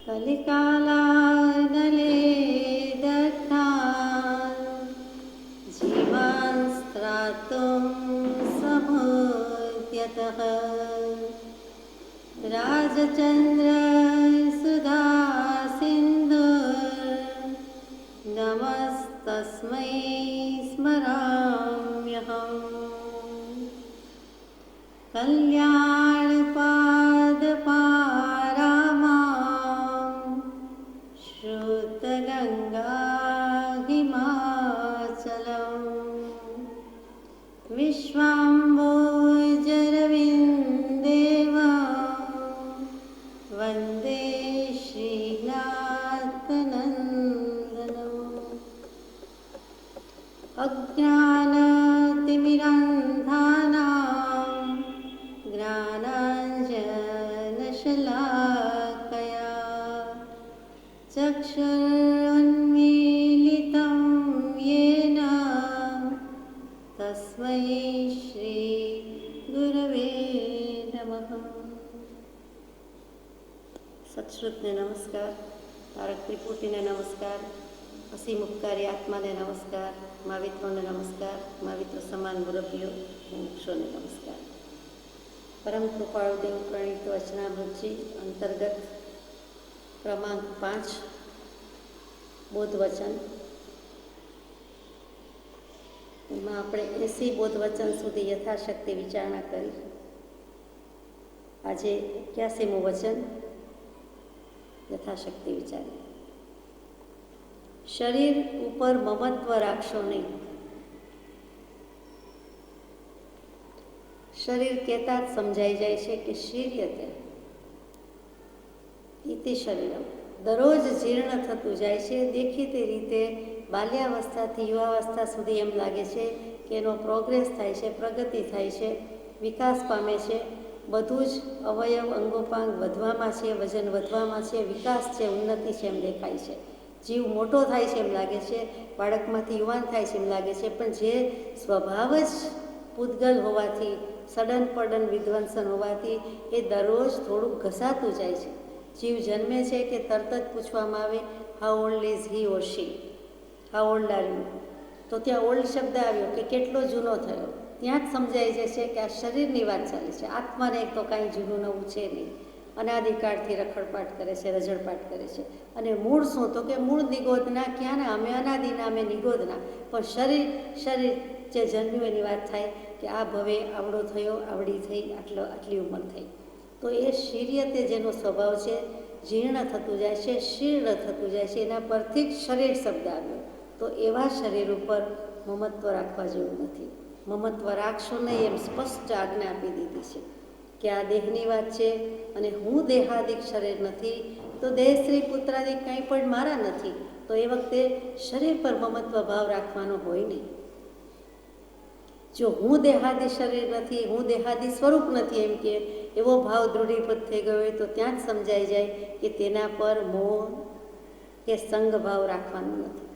कलिकालानले दग्धान् जीवान् स्त्रातुं समुद्यतः राजचन्द्र सुधा नमस्तस्मै स्मराम्यहम् कल्याणपादपारामां श्रुतगङ्गा हिमाचलं विश्वाम्भोजरविन्देव वन्दे श्रीनाथनन्दनम् अज्ञानतिमिरान्धानां ज्ञानाञ्जनशलाकया चक्षुरुन्मीलितं येन तस्मै श्रीगुरवे नमः। सत्श्रुतने नमस्कार, तारक त्रिपुटीने नमस्कार, અસીમ ઉપકારી આત્માને નમસ્કાર, મહાવિત્રોને નમસ્કાર, મહાવિત્રો સમાન મુરબ્બીઓ મુક્ષોને નમસ્કાર. પરમ કૃપાળુ દેવ પ્રણીત વચનામૃતજી અંતર્ગત ક્રમાંક 5 બોધ વચન. એમાં આપણે 80 બોધ વચન સુધી યથાશક્તિ વિચારણા કરી. આજે 81મું વચન યથાશક્તિ વિચારી. શરીર ઉપર મમત્વ રાખશો નહીં. શરીર કહેતા જ સમજાઈ જાય છે કે શીર્યતે ઇતિ શરીરમ, દરરોજ જીર્ણ થતું જાય છે. દેખીતી રીતે બાલ્યાવસ્થાથી યુવાવસ્થા સુધી એમ લાગે છે કે એનો પ્રોગ્રેસ થાય છે, પ્રગતિ થાય છે, વિકાસ પામે છે. બધું જ અવયવ અંગોપાંગ વધવામાં છે, વજન વધવામાં છે, વિકાસ છે, ઉન્નતિ છે એમ દેખાય છે. જીવ મોટો થાય છે એમ લાગે છે, બાળકમાંથી યુવાન થાય છે એમ લાગે છે. પણ જે સ્વભાવ જ પૂતગલ હોવાથી, સડન પડન વિધ્વંસન હોવાથી એ દરરોજ થોડુંક ઘસાતું જાય છે. જીવ જન્મે છે કે તરત જ પૂછવામાં આવે how old is he or she, how old are you. તો ત્યાં ઓલ્ડ શબ્દ આવ્યો કે કેટલો જૂનો થયો. ત્યાં જ સમજાઈ જશે કે આ શરીરની વાત ચાલે છે, આત્માને તો કાંઈ જૂનું નવું છે નહીં. અનાદિકાળથી રખડપાટ કરે છે, રજડપાટ કરે છે. અને મૂળ શું? તો કે મૂળ નિગોદના ક્યાંના? અમે અનાદિના, અમે નિગોદના. પણ શરીર જે જન્મ્યું એની વાત થાય કે આ ભવે આવડો થયો, આવડી થઈ, આટલી ઉંમર થઈ. તો એ શીર્યતે જેનો સ્વભાવ છે, જીર્ણ થતું જાય છે, શીર્ણ થતું જાય છે. એના પરથી જ શરીર શબ્દ આવ્યો. તો એવા શરીર ઉપર મમત્વ રાખવા જેવું નથી. મમત્વ રાખશો નહીં એમ સ્પષ્ટ આજ્ઞા આપી દીધી છે કે આ દેહની વાત છે અને હું દેહાદિક શરીર નથી. તો દેહ સ્ત્રી પુત્રાદિક કંઈ પણ મારા નથી. તો એ વખતે શરીર પર મમત્વ ભાવ રાખવાનો હોય નહીં. જો હું દેહાદી શરીર નથી, હું દેહાદી સ્વરૂપ નથી એમ કે એવો ભાવ દૃઢીભૂત થઈ ગયો હોય તો ત્યાં જ સમજાઈ જાય કે તેના પર મોહ કે સંગ ભાવ રાખવાનો નથી.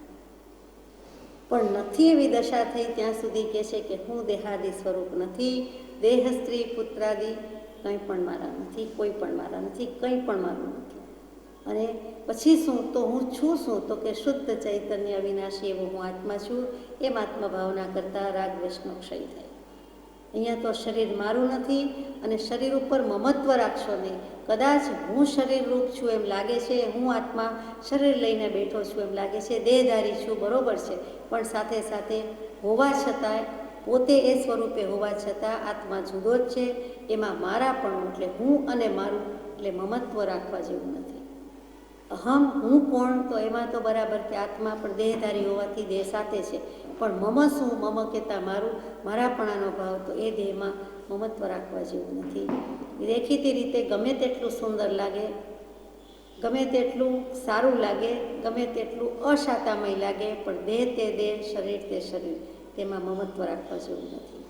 પણ નથી એવી દશા થઈ ત્યાં સુધી કહે છે કે હું દેહાદી સ્વરૂપ નથી, દેહ સ્ત્રી પુત્રાદિ કંઈ પણ મારા નથી, કોઈ પણ મારા નથી, કંઈ પણ મારું નથી. અને પછી શું? તો હું છું શું? તો કે શુદ્ધ ચૈતન્ય અવિનાશી એવો હું આત્મા છું. એમ આત્મભાવના કરતાં રાગ દ્વેષનો ક્ષય થાય. અહીંયા તો શરીર મારું નથી અને શરીર ઉપર મમત્વ રાખશો નહીં. કદાચ હું શરીર રૂપ છું એમ લાગે છે, હું આત્મા શરીર લઈને બેઠો છું એમ લાગે છે, દેહધારી છું, બરોબર છે. પણ સાથે સાથે હોવા છતાંય પોતે એ સ્વરૂપે હોવા છતાં આત્મા જુદો જ છે. એમાં મારા પણ એટલે હું અને મારું એટલે મમત્વ રાખવા જેવું નથી. અહમ હું કોણ? તો એમાં તો બરાબર કે આત્મા પણ દેહધારી હોવાથી દેહ સાથે છે. પણ મમ શું? મમ કહેતા મારું, મારાપણાનો ભાવ, તો એ દેહમાં મમત્વ રાખવા જેવું નથી. દેખીતી રીતે ગમે તેટલું સુંદર લાગે, ગમે તેટલું સારું લાગે, ગમે તેટલું અશાતામય લાગે, પણ દેહ તે દેહ, શરીર તે શરીર, તેમાં મમત્વ રાખવા જેવું નથી.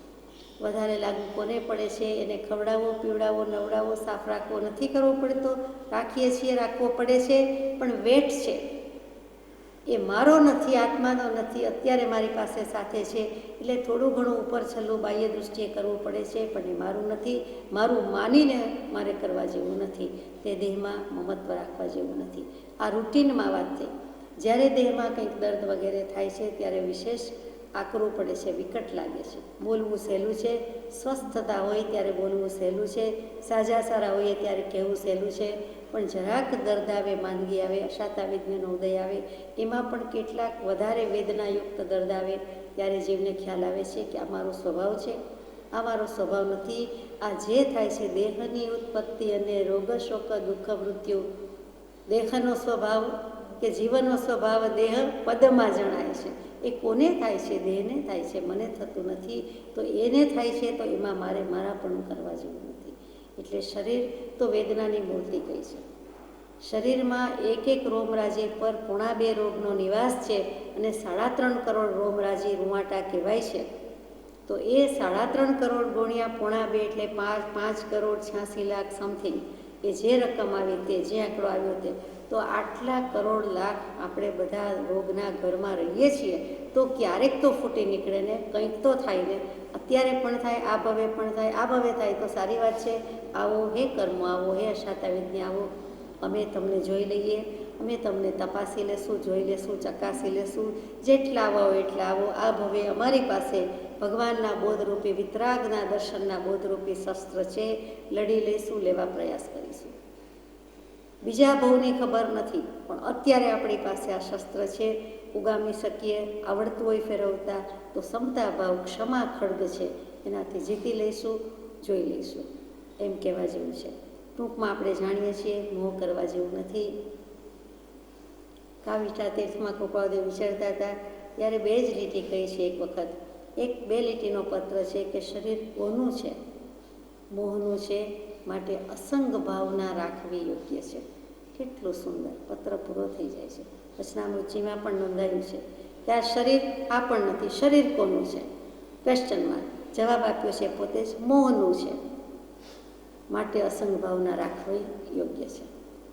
વધારે લાગુ કોને પડે છે? એને ખવડાવવો, પીવડાવવો, નવડાવવો, સાફ રાખવો નથી કરવો પડતો. રાખીએ છીએ, રાખવો પડે છે, પણ વેટ છે. એ મારો નથી, આત્માનો નથી, અત્યારે મારી પાસે સાથે છે, એટલે થોડું ઘણું ઉપર છેલ્લું બાહ્ય દૃષ્ટિએ કરવું પડે છે, પણ એ મારું નથી, મારું માનીને મારે કરવા જેવું નથી, તે દેહમાં મમત્વ રાખવા જેવું નથી. આ રૂટીનમાં વાત થઈ. જ્યારે દેહમાં કંઈક દર્દ વગેરે થાય છે ત્યારે વિશેષ આકરું પડે છે, વિકટ લાગે છે. બોલવું સહેલું છે, સ્વસ્થતા હોય ત્યારે બોલવું સહેલું છે, સાજા સારા હોઈએ ત્યારે કહેવું સહેલું છે, પણ જરાક દર્દ આવે, માંદગી આવે, અશાતા વિજ્ઞાનો ઉદય આવે, એમાં પણ કેટલાક વધારે વેદનાયુક્ત દર્દ આવે ત્યારે જીવને ખ્યાલ આવે છે કે આ મારો સ્વભાવ છે, આ મારો સ્વભાવ નથી. આ જે થાય છે દેહની ઉત્પત્તિ અને રોગ શોક દુઃખ મૃત્યુ, દેહનો સ્વભાવ કે જીવનનો સ્વભાવ દેહ પદમાં જણાય છે. એ કોને થાય છે? દેહને થાય છે, મને થતું નથી. તો એને થાય છે તો એમાં મારે મારાપણું કરવા જેવું નથી. એટલે શરીર તો વેદનાની મૂર્તિ કહી છે. શરીરમાં એક એક રોમરાજી પર 2.5 રોગનો નિવાસ છે અને 3.5 કરોડ રોમરાજી રૂંવાટા કહેવાય છે. તો એ 3.5 કરોડ ગુણ્યા 2.5 એટલે 5 કરોડ 86 લાખ સમથિંગ, એ જે રકમ આવી તે, જે આંકડો આવ્યો તે, તો આટલા કરોડ લાખ આપણે બધા રોગના ઘરમાં રહીએ છીએ. તો ક્યારેક તો ફૂટી નીકળે ને, કંઈક તો થાય ને. અત્યારે પણ થાય, આ ભવે પણ થાય. આ ભવે થાય તો સારી વાત છે. આવો હે કર્મ, આવો હે અશાતા વિજ્ઞા, આવો. અમે તમને જોઈ લઈએ, અમે તમને તપાસી લેશું, જોઈ લેશું, ચકાસી લેશું. જેટલા આવો એટલા આવો. આ ભવે અમારી પાસે ભગવાનના બોધરૂપી વિતરાગના દર્શનના બોધરૂપી શસ્ત્ર છે. લડી લઈશું, લેવા પ્રયાસ કરીશું. બીજા ભવની ખબર નથી, પણ અત્યારે આપણી પાસે આ શસ્ત્ર છે, ઉગામી શકીએ. આવડતું હોય ફેરવતા તો સમતા ભાવ ક્ષમા ખડગ છે, એનાથી જીતી લઈશું, જોઈ લઈશું, એમ કહેવા જેવું છે. ટૂંકમાં આપણે જાણીએ છીએ મોહ કરવા જેવું નથી. કાવિષ્ઠા તીર્થમાં કૃપાદેવ વિચારતા હતા ત્યારે 2 જ લીટી કહી છે એક વખત. 2 લીટીનો પત્ર છે કે શરીર કોનું છે? મોહનું છે, માટે અસંગ ભાવના રાખવી યોગ્ય છે. કેટલું સુંદર પત્ર પૂરો થઈ જાય છે. વચનામૃતિમાં પણ નોંધાયું છે કે આ શરીર આ પણ નથી. શરીર કોનું છે? Question mark. જવાબ આપ્યો છે પોતે જ, મોહનું છે, માટે અસંગ ભાવના રાખવી યોગ્ય છે.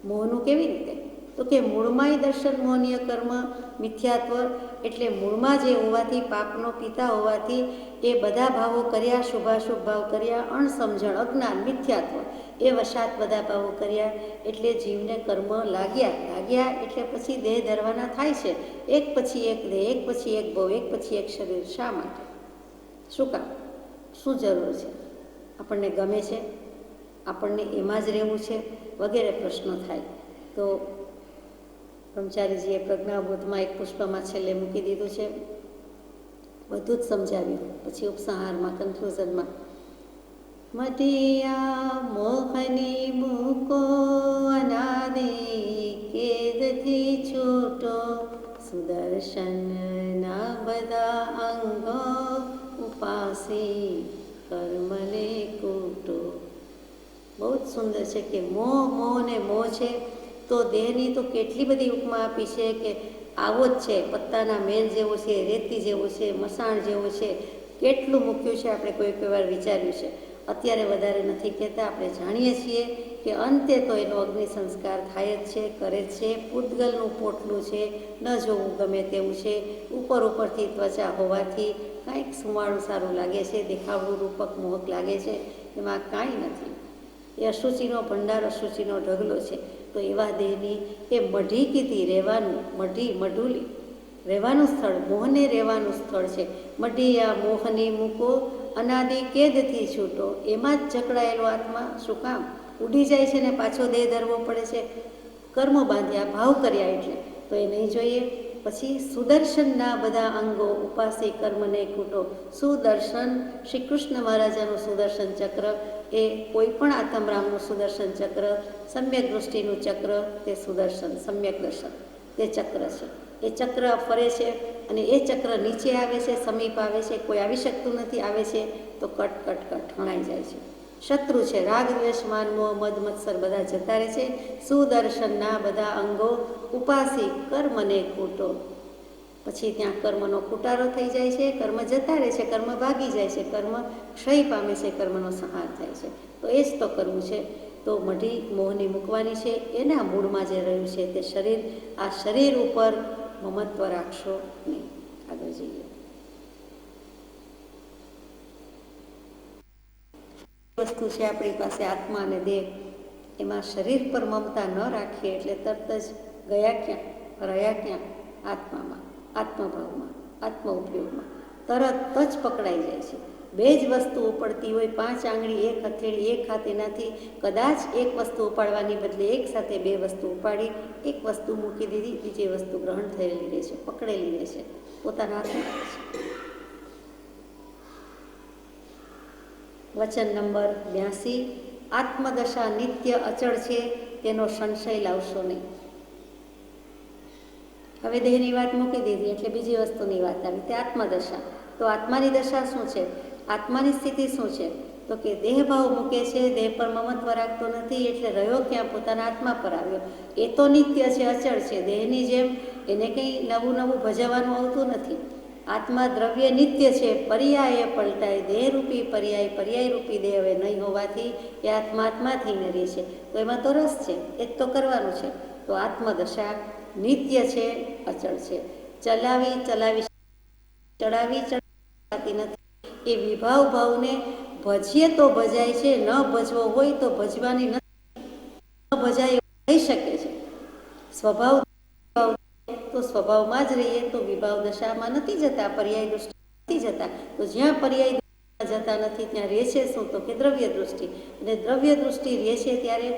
મોહનું કેવી રીતે? તો કે મૂળમાંય દર્શન મોહનીય કર્મ મિથ્યાત્વ, એટલે મૂળમાં જે હોવાથી, પાપનો પિતા હોવાથી એ બધા ભાવો કર્યા, શુભાશુભ ભાવ કર્યા, અણસમજણ, અજ્ઞાન, મિથ્યાત્વ, એ વશાત બધા ભાવો કર્યા, એટલે જીવને કર્મ લાગ્યા એટલે પછી દેહ ધરવાના થાય છે. એક પછી એક દેહ, એક પછી એક ભવ, એક પછી એક શરીર. શા માટે? શું કામ? શું જરૂર છે? આપણને ગમે છે? આપણને એમાં જ રહેવું છે? વગેરે પ્રશ્નો થાય. તો બ્રહ્મચારીજીએ પ્રજ્ઞાબોધમાં એક પુષ્પમાં છેલ્લે મૂકી દીધું છે, બધું જ સમજાવ્યું. પછી ઉપસંહારમાં, કન્ક્લુઝનમાં, મતિયા મોહની મૂકો અનાદિ કેદથી છૂટો, સુદર્શનના બધા અંગો ઉપાસી કર્મને કૂટો. બહુ જ સુંદર છે કે મોહ ને મોહ છે. તો દેહની તો કેટલી બધી ઉપમા આપી છે કે આવો જ છે, પત્તાના મેલ જેવો છે, રેતી જેવો છે, મસાણ જેવો છે. કેટલું મૂક્યું છે, આપણે કોઈ વાર વિચાર્યું છે. અત્યારે વધારે નથી કહેતા. આપણે જાણીએ છીએ કે અંતે તો એનો અગ્નિ સંસ્કાર થાય જ છે, કરે જ છે. પૂતગલનું પોટલું છે, ન જોવું ગમે તેવું છે. ઉપરથી ત્વચા હોવાથી કાંઈક સુંવાળું સારું લાગે છે, દેખાવડું રૂપક મોહક લાગે છે. એમાં કાંઈ નથી. એ અશુચિનો ભંડાર, અશુચિનો ઢગલો છે. તો એવા દેહની એ મઢી કીધી, રહેવાનું, મઢુલી રહેવાનું સ્થળ, મોહને રહેવાનું સ્થળ છે. મઢિયા મોહની મૂકો અનાદિ કેદથી છૂટો. એમાં જ જકડાયેલો આત્મા. શું કામ? ઉડી જાય છે ને પાછો દેહ ધરવો પડે છે. કર્મો બાંધ્યા, ભાવ કર્યા એટલે. તો એ નહીં જોઈએ. પછી સુદર્શનના બધા અંગો ઉપાસી કર્મને કૂટો. સુદર્શન, શ્રી કૃષ્ણ મહારાજાનું સુદર્શન ચક્ર, એ કોઈ પણ આત્મરામનું સુદર્શન ચક્ર, સમ્યક દૃષ્ટિનું ચક્ર, તે સુદર્શન, સમ્યક દર્શન, તે ચક્ર છે. એ ચક્ર ફરે છે અને એ ચક્ર નીચે આવે છે, સમીપ આવે છે, કોઈ આવી શકતું નથી. આવે છે તો કટ હણાઈ જાય છે. શત્રુ છે, રાગ દ્વેષ માન મોહ મદ મત્સર બધા જતા રહે છે. સુદર્શનના બધા અંગો ઉપાસી કર્મને કૂટો. પછી ત્યાં કર્મનો કુટારો થઈ જાય છે, કર્મ જતા રહે છે, કર્મ ભાગી જાય છે, કર્મ ક્ષય પામે છે, કર્મનો સંહાર થાય છે. તો એ જ તો કરવું છે. તો મઢી મોહની મૂકવાની છે. એના મૂળમાં જે રહ્યું છે તે શરીર. આ શરીર ઉપર મમત્વ રાખશો નહીં. આગળ જઈએ. વસ્તુ છે આપણી પાસે આત્મા અને દેહ, એમાં શરીર પર મમતા ન રાખીએ એટલે તરત જ ગયા ક્યાં, રહ્યા ક્યાં? આત્મામાં, આત્મભાવમાં, આત્મ ઉપયોગમાં તરત જ પકડાઈ જાય છે. બે જ વસ્તુ ઉપડતી હોય, 5 આંગળી એક હથેળી એક હાથ, એનાથી કદાચ એક વસ્તુ ઉપાડવાની બદલે એક સાથે બે વસ્તુ ઉપાડી, એક વસ્તુ મૂકી દીધી, બીજી વસ્તુ ગ્રહણ થયેલી રહે છે, પકડેલી રહે છે, પોતાના હાથમાં રહે છે. વચન નંબર 82. આત્મદશા નિત્ય અચળ છે, તેનો સંશય લાવશો નહીં. હવે દેહની વાત મૂકી દીધી એટલે બીજી વસ્તુની વાત આવી, તે આત્મદશા. તો આત્માની દશા શું છે? આત્માની સ્થિતિ શું છે? તો કે દેહભાવ મૂકે છે, દેહ પર મમત્વ રાખતો નથી, એટલે રહ્યો ક્યાં? પોતાના આત્મા પર આવ્યો. એ તો નિત્ય છે, અચળ છે. દેહની જેમ એને કંઈ નવું નવું ભજવવાનું આવતું નથી. આત્મા દ્રવ્ય નિત્ય છે, પર્યાય પલટાય. દેહરૂપી પર્યાય રૂપી દેહ હવે નહીં હોવાથી એ આત્માથી ને રહે છે. તો એમાં તો રસ છે, એ જ તો કરવાનું છે. તો આત્મદશા નિત્ય છે, અચળ છે. ચડાવી ચડાતી નથી. એ વિભાવ ભાવને ભજીએ તો ભજાય છે, ન ભજવો હોય તો ભજવાની નથી. ન ભજાય થઈ શકે છે. સ્વભાવ તો સ્વભાવમાં જ રહીએ તો વિભાવ દશામાં નથી જતા, પર્યાય દૃષ્ટિ નથી જતા. તો જ્યાં પર્યાય જતા નથી ત્યાં રહે છે શું? તો કે દ્રવ્ય દૃષ્ટિ. અને દ્રવ્ય દૃષ્ટિ રહે છે ત્યારે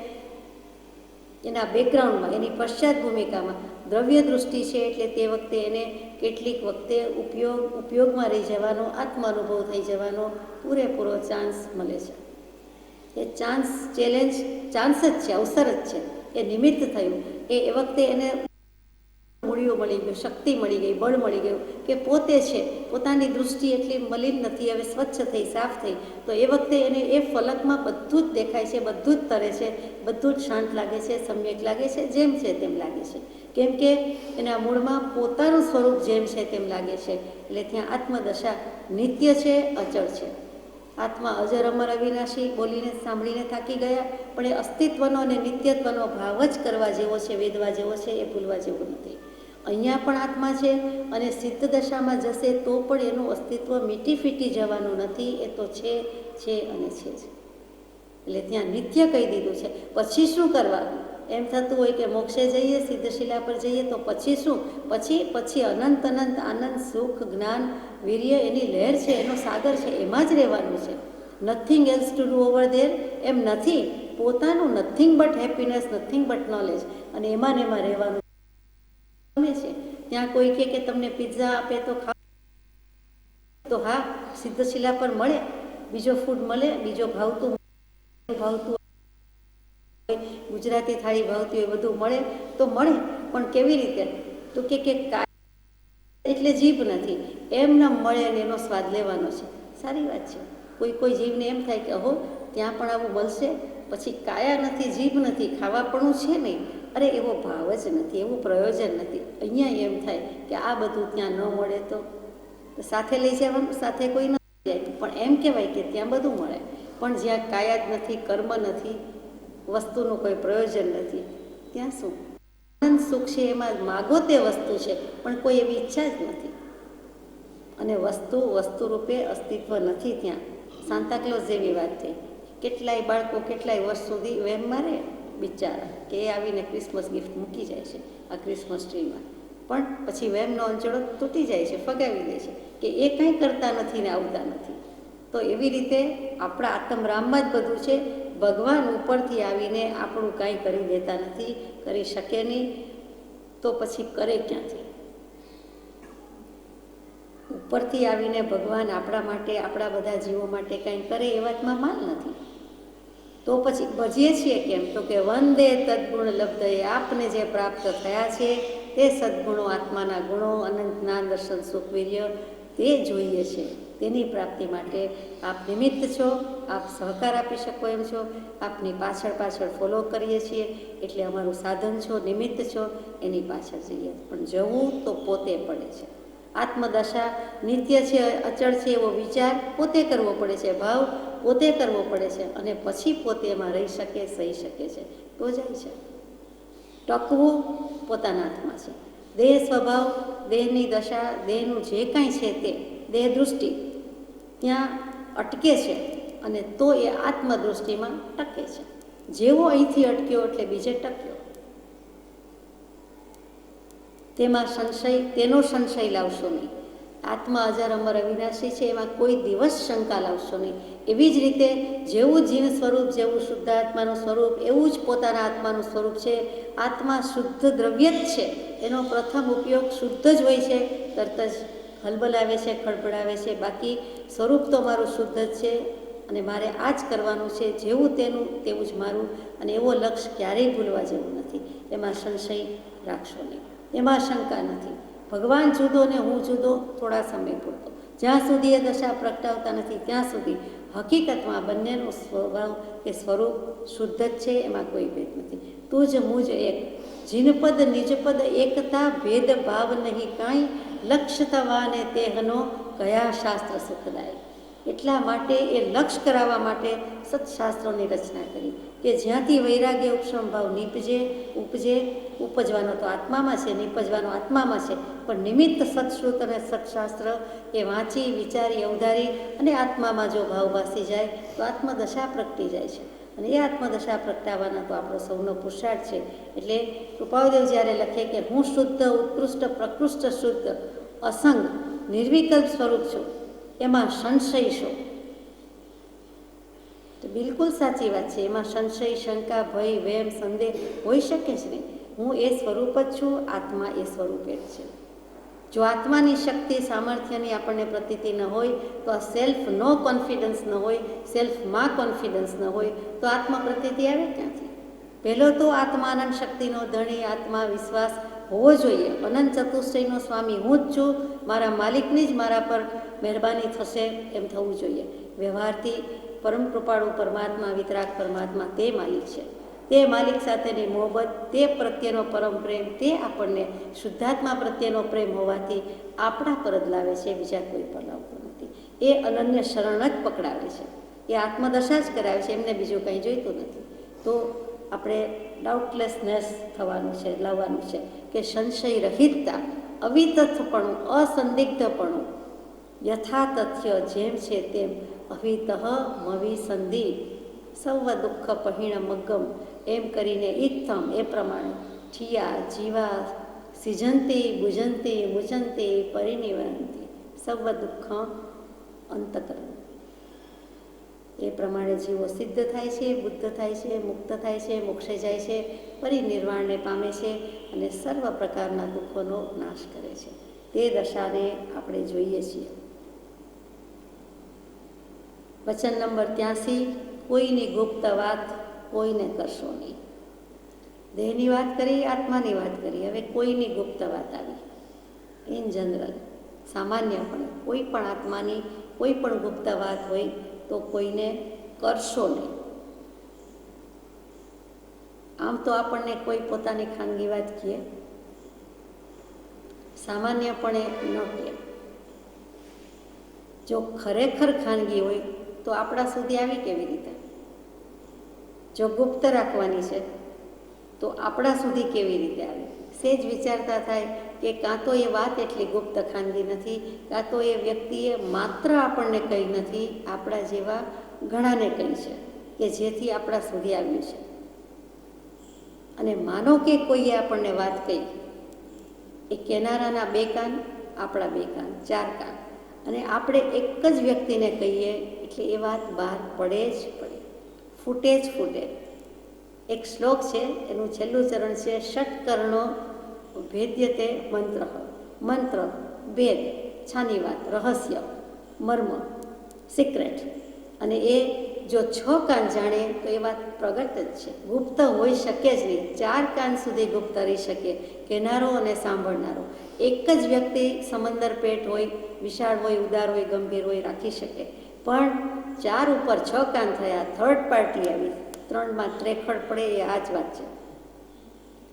એના બેકગ્રાઉન્ડમાં, એની પશ્ચાત ભૂમિકામાં દ્રવ્ય દૃષ્ટિ છે, એટલે તે વખતે એને કેટલીક વખતે ઉપયોગમાં રહી જવાનો, આત્માનુભવ થઈ જવાનો પૂરેપૂરો ચાન્સ મળે છે. એ ચાન્સ જ છે, અવસર જ છે. એ નિમિત્ત થયું. એ વખતે એને મૂળીઓ મળી ગયું, શક્તિ મળી ગઈ, બળ મળી ગયું કે પોતે છે, પોતાની દૃષ્ટિ એટલી મલિન નથી, હવે સ્વચ્છ થઈ, સાફ થઈ. તો એ વખતે એને એ ફલકમાં બધું જ દેખાય છે, બધું જ તરે છે, બધું જ શાંત લાગે છે, સમ્યક લાગે છે, જેમ છે તેમ લાગે છે. કેમ કે એના મૂળમાં પોતાનું સ્વરૂપ જેમ છે તેમ લાગે છે. એટલે ત્યાં આત્મદશા નિત્ય છે, અચળ છે. આત્મા અજર અમર અવિનાશી બોલીને સાંભળીને થાકી ગયા, પણ એ અસ્તિત્વનો અને નિત્યત્વનો ભાવ જ કરવા જેવો છે, વેદવા જેવો છે, એ ભૂલવા જેવું નથી. અહીંયા પણ આત્મા છે અને સિદ્ધ દશામાં જશે તો પણ એનું અસ્તિત્વ મીટી ફીટી જવાનું નથી. એ તો છે અને છે જ. એટલે ત્યાં નિત્ય કહી દીધું છે. પછી શું કરવાનું? એમ થતું હોય કે મોક્ષે જઈએ, સિદ્ધશિલા પર જઈએ તો પછી શું? પછી અનંત આનંદ, સુખ, જ્ઞાન, વીર્ય, એની લહેર છે, એનો સાગર છે, એમાં જ રહેવાનું છે. Nothing else to do over there. એમ નથી. પોતાનું nothing but happiness, nothing but knowledge, અને એમાં ને એમાં રહેવાનું ગમે છે. ત્યાં કોઈ કે તમને પિઝા આપે તો ખાવ, તો હા, સિદ્ધશિલા પર મળે. બીજો ફૂડ મળે, બીજો ભાવતું ગુજરાતી થાળી ભાવતી હોય, બધું મળે તો મળે. પણ કેવી રીતે? તો કે એટલે જીભ નથી, એમને મળે ને એનો સ્વાદ લેવાનો છે. સારી વાત છે. કોઈ જીભને એમ થાય કે અહો, ત્યાં પણ આવું મળશે. પછી કાયા નથી, જીભ નથી, ખાવાપણું છે નહીં. અરે એવો ભાવ જ નથી, એવું પ્રયોજન નથી. અહીંયા એમ થાય કે આ બધું ત્યાં ન મળે તો સાથે લઈ જવાનું, સાથે કોઈ ન જાય. પણ એમ કહેવાય કે ત્યાં બધું મળે. પણ જ્યાં કાયા જ નથી, કર્મ નથી, વસ્તુનું કોઈ પ્રયોજન નથી, ત્યાં શું? આનંદ સુખ છે, એમાં માગો તે વસ્તુ છે, પણ કોઈ એવી ઈચ્છા જ નથી. અને વસ્તુ રૂપે અસ્તિત્વ નથી ત્યાં. સાન્તાક્લોઝ જેવી વાત થઈ. કેટલાય બાળકો કેટલાય વર્ષ સુધી વહેમમાં રહે બિચારા, કે એ આવીને ક્રિસમસ ગિફ્ટ મૂકી જાય છે આ ક્રિસમસ ટ્રીમાં. પણ પછી વહેમનો અંચળો તૂટી જાય છે, ફગાવી દે છે કે એ કંઈ કરતા નથી ને આવતા નથી. તો એવી રીતે આપણા આત્મરામમાં જ બધું છે. ભગવાન ઉપરથી આવીને આપણું કાંઈ કરી દેતા નથી, કરી શકે નહીં. તો પછી કરે ક્યાંથી? ઉપરથી આવીને ભગવાન આપણા માટે, આપણા બધા જીવો માટે કાંઈ કરે એ વાતમાં માલ નથી. તો પછી ભજીએ છીએ કેમ? તો કે વંદે તદ્ગુણ લબ્ધએ. આપને જે પ્રાપ્ત થયા છે તે સદ્ગુણો, આત્માના ગુણો, અનંત જ્ઞાન, દર્શન, સુખ, વીર્ય, તે જોઈએ છે. તેની પ્રાપ્તિ માટે આપ નિમિત્ત છો, આપ સહકાર આપી શકો એમ છો. આપની પાછળ ફોલો કરીએ છીએ, એટલે અમારું સાધન છો, નિમિત્ત છો, એની પાછળ જઈએ. પણ જવું તો પોતે પડે છે. આત્મદશા નિત્ય છે, અચળ છે, એવો વિચાર પોતે કરવો પડે છે, ભાવ પોતે કરવો પડે છે, અને પછી પોતે એમાં રહી શકે, સહી શકે છે, તો જાય છે. ટકવું પોતાના હાથમાં છે. દેહ સ્વભાવ, દેહની દશા, દેહનું જે કાંઈ છે તે દેહ દૃષ્ટિ ત્યાં અટકે છે અને તો એ આત્મદૃષ્ટિમાં ટકે છે. જેવો અહીંથી અટક્યો એટલે બીજે ટક્યો. તેમાં તેનો સંશય લાવશો નહીં. આત્મા અજર અમર અવિનાશી છે, એમાં કોઈ દિવસ શંકા લાવશો નહીં. એવી જ રીતે જેવું જીવ સ્વરૂપ, જેવું શુદ્ધ આત્માનું સ્વરૂપ, એવું જ પોતાના આત્માનું સ્વરૂપ છે. આત્મા શુદ્ધ દ્રવ્ય જ છે. એનો પ્રથમ ઉપયોગ શુદ્ધ જ હોય છે. તરત જ હલબલાવે છે, ખળભળાવે છે. બાકી સ્વરૂપ તો મારું શુદ્ધ જ છે અને મારે આ જ કરવાનું છે. જેવું તેનું તેવું જ મારું, અને એવો લક્ષ્ય ક્યારેય ભૂલવા જેવું નથી. એમાં સંશય રાખશો નહીં, એમાં શંકા નથી. ભગવાન જુદો ને હું જુદો થોડા સમય પૂરતો. જ્યાં સુધી એ દશા પ્રગટાવતા નથી ત્યાં સુધી હકીકતમાં બંનેનો સ્વભાવ કે સ્વરૂપ શુદ્ધ જ છે. એમાં કોઈ ભેદ નથી. તું જ મુજ એક, જીનપદ નિજપદ એકતા, ભેદભાવ નહીં કાંઈ, લક્ષ્ય થવાને તેહનો કયા શાસ્ત્ર સુખદાય. એટલા માટે એ લક્ષ્ય કરાવવા માટે સત્શાસ્ત્રોની રચના કરી કે જ્યાંથી વૈરાગ્ય ઉપશમભાવ ઉપજે. ઉપજવાનો તો આત્મામાં છે, નિપજવાનો આત્મામાં છે, પણ નિમિત્ત સત્શ્રુત અને સત્શાસ્ત્ર એ વાંચી, વિચારી, અવધારી અને આત્મામાં જો ભાવ વાસી જાય તો આત્મદશા પ્રગટી જાય છે. અને એ આત્મદશા પ્રગટાવવાના તો આપણો સૌનો પુરુષાર્થ છે. એટલે કૃપાળદેવ જ્યારે લખે કે હું શુદ્ધ, ઉત્કૃષ્ટ, પ્રકૃષ્ટ, શુદ્ધ, અસંગ, નિર્વિકલ્પ સ્વરૂપ છું, એમાં સંશય શું? તો બિલકુલ સાચી વાત છે. એમાં સંશય, શંકા, ભય, વહેમ, સંદેહ હોઈ શકે જ નહીં. હું એ સ્વરૂપ જ છું, આત્મા એ સ્વરૂપે જ છે. જો આત્માની શક્તિ, સામર્થ્યની આપણને પ્રતીતિ ન હોય, તો આ સેલ્ફ નો કોન્ફિડન્સ ન હોય, સેલ્ફમાં કોન્ફિડન્સ ન હોય, તો આત્મા પ્રતીતિ આવે ક્યાંથી? પહેલો તો આત્માનંદ શક્તિનો ધણી, આત્મા વિશ્વાસ હોવો જોઈએ. અનંત ચતુષ્ટયનો સ્વામી હું જ છું, મારા માલિકની જ મારા પર મહેરબાની થશે એમ થવું જોઈએ. વ્યવહારથી પરમ કૃપાળુ પરમાત્મા, વિતરાગ પરમાત્મા તે માલિક છે. તે માલિક સાથેની મોહબત, તે પ્રત્યેનો પરમ પ્રેમ, તે આપણને શુદ્ધાત્મા પ્રત્યેનો પ્રેમ હોવાથી આપણા પર જ લાવે છે, બીજા કોઈ પર લાવતો નથી. એ અનન્ય શરણ જ પકડાવે છે, એ આત્મદશા જ કરાવે છે, એમને બીજું કંઈ જોઈતું નથી. તો આપણે ડાઉટલેસનેસ થવાનું છે, લાવવાનું છે કે સંશય રહિતતા, અવિતથપણું, અસંદિગ્ધપણું, યથાતથ્ય જેમ છે તેમ, અવિતઃ મવિસંધિ, સર્વ દુઃખ પહીણ મગ્ગમ, એમ કરીને ઇત્થમ એ પ્રમાણે ઠિયા જીવા સિજંતી ભુજંતી મુચંતી પરિનિવંતી, સર્વ દુઃખ અંતકરણ. એ પ્રમાણે જીવો સિદ્ધ થાય છે, બુદ્ધ થાય છે, મુક્ત થાય છે, મોક્ષે જાય છે, પરિનિર્વાણને પામે છે અને સર્વ પ્રકારના દુઃખોનો નાશ કરે છે. તે દશાને આપણે જોઈએ છીએ. વચન નંબર 83, કોઈની ગુપ્ત વાત કોઈને કરશો નહીં. દેહની વાત કરી, આત્માની વાત કરી, હવે કોઈની ગુપ્ત વાત આવી. ઇન જનરલ, સામાન્યપણે કોઈ પણ આત્માની કોઈ પણ ગુપ્ત વાત હોય તો કોઈને કરશો નહીં. આમ તો આપણને કોઈ પોતાની ખાનગી વાત કહે, સામાન્યપણે ન કહે. જો ખરેખર ખાનગી હોય તો આપણા સુધી આવી કેવી રીતે? જો ગુપ્ત રાખવાની છે તો આપણા સુધી કેવી રીતે આવે? સેજ વિચારતા થાય કે કાં તો એ વાત એટલી ગુપ્ત ખાનગી નથી, કાં તો એ વ્યક્તિએ માત્ર આપણને કહી નથી, આપણા જેવા ઘણાને કહી છે કે જેથી આપણા સુધી આવ્યું છે. અને માનો કે કોઈએ આપણને વાત કહી, એ કહેનારાના 2 કાન, આપણા 2 કાન, 4 કાન, અને આપણે એક જ વ્યક્તિને કહીએ એટલે એ વાત બહાર પડે જ પડે, ફૂટે જ ફૂટે. એક શ્લોક છે, એનું છેલ્લું ચરણ છે, ષટ્કર્ણો ભેદ્યતે મંત્ર. મંત્ર, ભેદ, છાની વાત, રહસ્ય, મર્મ, સિક્રેટ. અને એ જો 6 કાન જાણે તો એ વાત પ્રગટ જ છે, ગુપ્ત હોઈ શકે જ નહીં. 4 કાન સુધી ગુપ્ત રહી શકે, કહેનારો અને સાંભળનારો. એક જ વ્યક્તિ સમંદર પેટ હોય, વિશાળ હોય, ઉદાર હોય, ગંભીર હોય, રાખી શકે. પણ 4 ઉપર 6 કાન થયા, થર્ડ પાર્ટી આવી, 3માં ત્રેખડ પડે, એ આ જ વાત છે.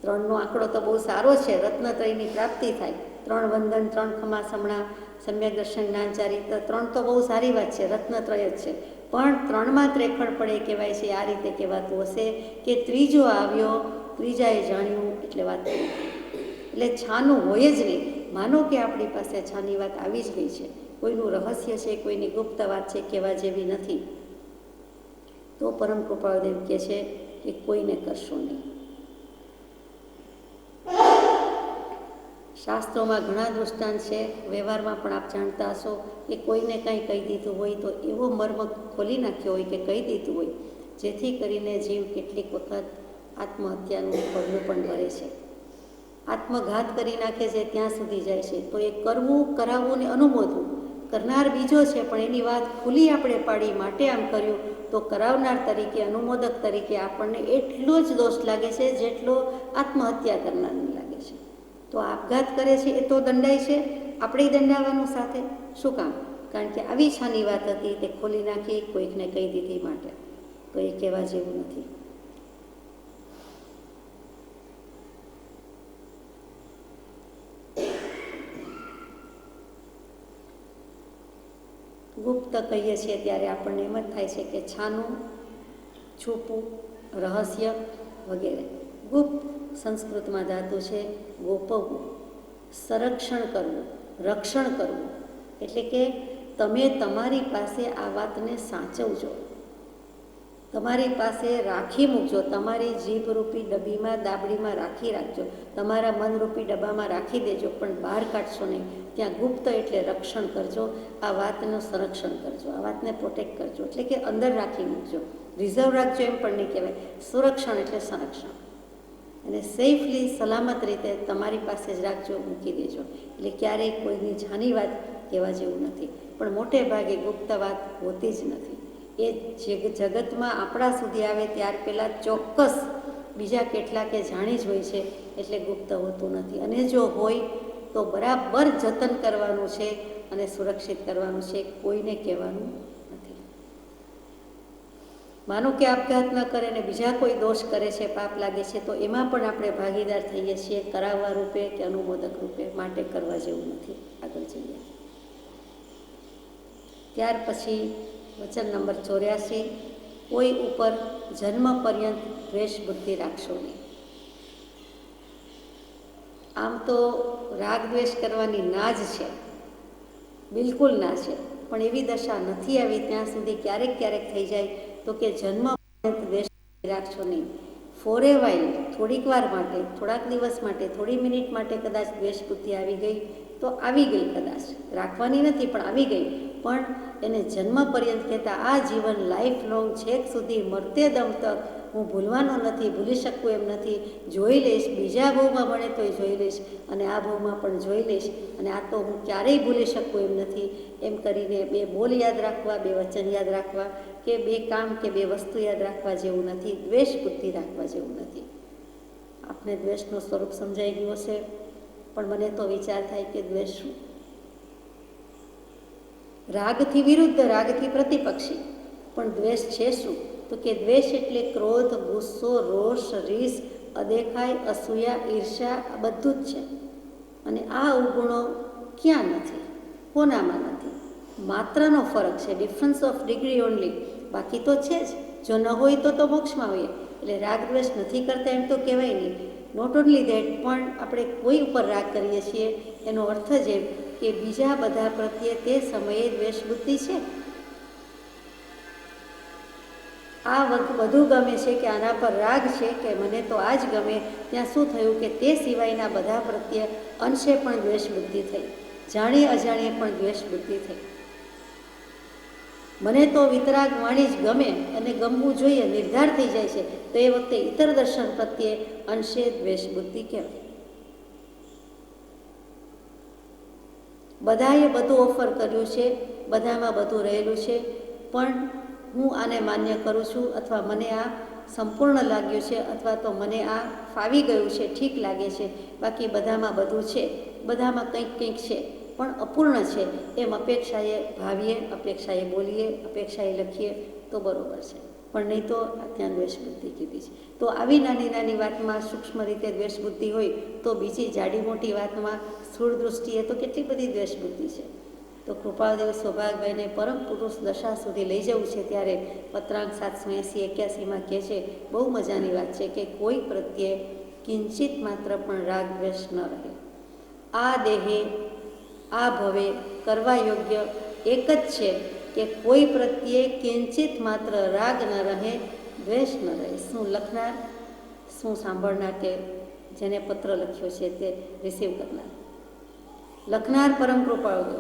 3નો આંકડો તો બહુ સારો છે, રત્નત્રયની પ્રાપ્તિ થાય. 3 વંદન, 3 ખમા સમણા, સમ્યક દર્શન, જ્ઞાનચારી, 3 તો બહુ સારી વાત છે, રત્નત્રય જ છે. પણ 3માં ત્રેખડ પડે કહેવાય છે. આ રીતે કહેવાતું હશે કે ત્રીજો આવ્યો, ત્રીજાએ જાણ્યું, એટલે વાત એટલે છાનું હોય જ નહીં. માનો કે આપણી પાસે છાની વાત આવી જ ગઈ છે, કોઈનું રહસ્ય છે, કોઈની ગુપ્ત વાત છે, કહેવા જેવી નથી, તો પરમ કૃપાળુદેવ કહે છે કે કોઈને કરશો નહીં. શાસ્ત્રોમાં ઘણા દૃષ્ટાંત છે, વ્યવહારમાં પણ આપ જાણતા હશો કે કોઈને કંઈ કહી દીધું હોય તો એવો મર્મ ખોલી નાખ્યો હોય કે કહી દીધું હોય જેથી કરીને જીવ કેટલીક વખત આત્મહત્યાનું પગલું પણ ભરે છે, આત્મઘાત કરી નાખે છે, ત્યાં સુધી જાય છે. તો એ કરવું, કરાવવું ને અનુમોદવું, કરનાર બીજો છે પણ એની વાત ખુલ્લી આપણે પાડી માટે આમ કર્યું, તો કરાવનાર તરીકે, અનુમોદક તરીકે આપણને એટલો જ દોષ લાગે છે જેટલો આત્મહત્યા કરનારને લાગે છે. તો આપઘાત કરે છે એ તો દંડાય છે, આપણે દંડાવાનું સાથે. શું કામ? કારણ કે આવી છાની વાત હતી તે ખોલી નાખી, કોઈકને કહી દીધી માટે. તો એ કહેવા જેવું નથી. ગુપ્ત કહીએ છીએ ત્યારે આપણને એમ જ થાય છે કે છાનું, છુપું, રહસ્ય વગેરે. ગુપ્ત સંસ્કૃતમાં ધાતુ છે ગોપવવું, સંરક્ષણ કરવું, રક્ષણ કરવું. એટલે કે તમે તમારી પાસે આ વાતને સાચવજો, તમારી પાસે રાખી મૂકજો, તમારી જીભરૂપી ડબ્બીમાં, દાબડીમાં રાખી રાખજો, તમારા મનરૂપી ડબ્બામાં રાખી દેજો, પણ બહાર કાઢશો નહીં. ત્યાં ગુપ્ત એટલે રક્ષણ કરજો, આ વાતનું સંરક્ષણ કરજો, આ વાતને પ્રોટેક્ટ કરજો, એટલે કે અંદર રાખી મૂકજો. રિઝર્વ રાખજો એમ પણ નહીં કહેવાય, સુરક્ષણ એટલે સંરક્ષણ. અને સેફલી, સલામત રીતે તમારી પાસે જ રાખજો, મૂકી દેજો. એટલે ક્યારેય કોઈની જાની વાત કહેવા જેવું નથી. પણ મોટે ભાગે ગુપ્ત વાત હોતી જ નથી. એ જગતમાં આપણા સુધી આવે ત્યાર પહેલાં ચોક્કસ બીજા કેટલાકે જાણી જ હોય છે, એટલે ગુપ્ત હોતું નથી. અને જો હોય તો બરાબર જતન કરવાનું છે અને સુરક્ષિત કરવાનું છે, કોઈને કહેવાનું નથી. માનો કે આપઘાત ન કરે ને બીજા કોઈ દોષ કરે છે, પાપ લાગે છે, તો એમાં પણ આપણે ભાગીદાર થઈએ છીએ, કરાવવા રૂપે કે અનુમોદક રૂપે. માટે કરવા જેવું નથી. આગળ જઈએ. ત્યાર પછી વચન નંબર 84, કોઈ ઉપર જન્મ પર્યંત દ્વેષ બુદ્ધિ રાખશો નહીં. આમ તો રાગ દ્વેષ કરવાની ના જ છે, બિલકુલ ના છે, પણ એવી દશા નથી આવી ત્યાં સુધી ક્યારેક ક્યારેક થઈ જાય તો કે જન્મ પર્યંત દ્વેષ રાખશો નહીં. ફોર એ વાઇલ, થોડીક વાર માટે, થોડાક દિવસ માટે, થોડી મિનિટ માટે કદાચ દ્વેષ બુદ્ધિ આવી ગઈ તો આવી ગઈ, કદાચ રાખવાની નથી પણ આવી ગઈ, પણ એને જન્મ પર્યંત કહેતા આ જીવન લાઈફ લોંગ, છેક સુધી મરતે દમ તક હું ભૂલવાનો નથી, ભૂલી શકું એમ નથી, જોઈ લઈશ, બીજા ભાવમાં મળે તોય જોઈ લઈશ અને આ ભાવમાં પણ જોઈ લઈશ, અને આ તો હું ક્યારેય ભૂલી શકું એમ નથી. એમ કરીને બે બોલ યાદ રાખવા, બે વચન યાદ રાખવા, કે બે કામ કે બે વસ્તુ યાદ રાખવા જેવું નથી. દ્વેષ બુદ્ધિ રાખવા જેવું નથી. આપને દ્વેષનું સ્વરૂપ સમજાઈ ગયું હશે, પણ મને તો વિચાર થાય કે દ્વેષ શું? રાગથી વિરુદ્ધ, રાગથી પ્રતિપક્ષી. પણ દ્વેષ છે શું? તો કે દ્વેષ એટલે ક્રોધ, ગુસ્સો, રોષ, રીસ, અદેખાઈ, અસૂયા, ઈર્ષા, આ બધું જ છે. અને આ અવગુણો ક્યાં નથી? કોનામાં નથી? માત્રનો ફરક છે, ડિફરન્સ ઓફ ડિગ્રી ઓનલી. બાકી તો છે જ. જો ન હોય તો મોક્ષમાં હોઈએ. એટલે રાગ દ્વેષ નથી કરતા એમ તો કહેવાય નહીં. નોટ ઓનલી ધેટ, પણ આપણે કોઈ ઉપર રાગ કરીએ છીએ એનો અર્થ જ એમ કે બીજા બધા પ્રત્યે તે સમયે દ્વેષ બુદ્ધિ છે. આ બધું ગમે છે કે આના પર રાગ છે કે મને તો આ જ ગમે, ત્યાં શું થયું કે તે સિવાયના બધા પ્રત્યે અંશે પણ દ્વેષ બુદ્ધિ થઈ, જાણીએ અજાણીએ પણ દ્વેષ બુદ્ધિ થઈ. મને તો વિતરાગ વાણી જ ગમે અને ગમવું જોઈએ નિર્ધાર થઈ જાય છે, તો એ વખતે ઇતર દર્શન પ્રત્યે અંશે દ્વેષ બુદ્ધિ કહેવાય. બધાએ બધું ઓફર કર્યું છે, બધામાં બધું રહેલું છે, પણ હું આને માન્ય કરું છું, અથવા મને આ સંપૂર્ણ લાગ્યું છે, અથવા તો મને આ ફાવી ગયું છે, ઠીક લાગે છે, બાકી બધામાં બધું છે, બધામાં કંઈક કંઈક છે પણ અપૂર્ણ છે, એમ અપેક્ષાએ ભાવીએ, અપેક્ષાએ બોલીએ, અપેક્ષાએ લખીએ તો બરાબર છે. પણ નહીં તો ત્યાં દ્વેષ બુદ્ધિ કીધી છે. તો આવી નાની નાની વાતમાં સૂક્ષ્મ રીતે દ્વેષ બુદ્ધિ હોય તો બીજી જાડી મોટી વાતમાં સ્થૂળ દૃષ્ટિએ તો કેટલી બધી દ્વેષ બુદ્ધિ છે. તો કૃપાળુદેવ સૌભાગભાઈને પરમ પુરુષ દશા સુધી લઈ જવું છે ત્યારે પત્રાંક 780-81માં કહે છે, બહુ મજાની વાત છે કે કોઈ પ્રત્યે કિંચિત માત્ર પણ રાગ દ્વેષ ન રહે. આ દેહે આ ભવે કરવા યોગ્ય એક જ છે કે કોઈ પ્રત્યે કિંચિત માત્ર રાગ ન રહે, દ્વેષ ન રહે. શું લખનાર, શું સાંભળનાર કે જેને પત્ર લખ્યો છે તે રિસીવ કરનાર? લખનાર પરમ કૃપાળુ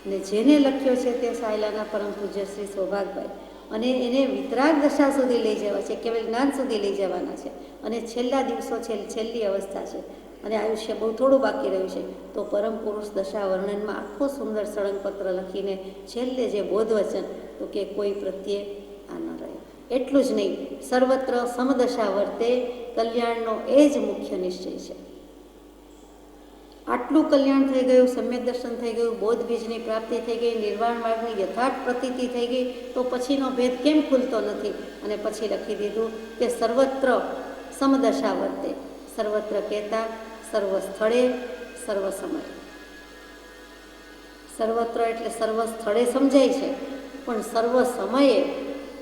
ને જેને લખ્યો છે તે સાયલાના પરમ પૂજ્ય શ્રી સૌભાગભાઈ, અને એને વિતરાગ દશા સુધી લઈ જવા છે, કેવલ જ્ઞાન સુધી લઈ જવાના છે. અને છેલ્લા દિવસો છે, છેલ્લી અવસ્થા છે અને આયુષ્ય બહુ થોડું બાકી રહ્યું છે. તો પરમ પુરુષ દશા વર્ણનમાં આખો સુંદર સળંગપત્ર લખીને છેલ્લે જે બોધવચન તો કે કોઈ પ્રત્યે આ ન રહે. એટલું જ નહીં, સર્વત્ર સમદશા વર્તે, કલ્યાણનો એ જ મુખ્ય નિશ્ચય છે. આટલું કલ્યાણ થઈ ગયું, સમ્યક દર્શન થઈ ગયું, બોધ બીજની પ્રાપ્તિ થઈ ગઈ, નિર્વાણ માર્ગની યથાર્થ પ્રતીતિ થઈ ગઈ, તો પછીનો ભેદ કેમ ખુલતો નથી? અને પછી લખી દીધું કે સર્વત્ર સમદશા વર્તે. સર્વત્ર કહેતા સર્વ સ્થળે, સર્વ સમયે. સર્વત્ર એટલે સર્વ સ્થળે સમજાય છે, પણ સર્વ સમયે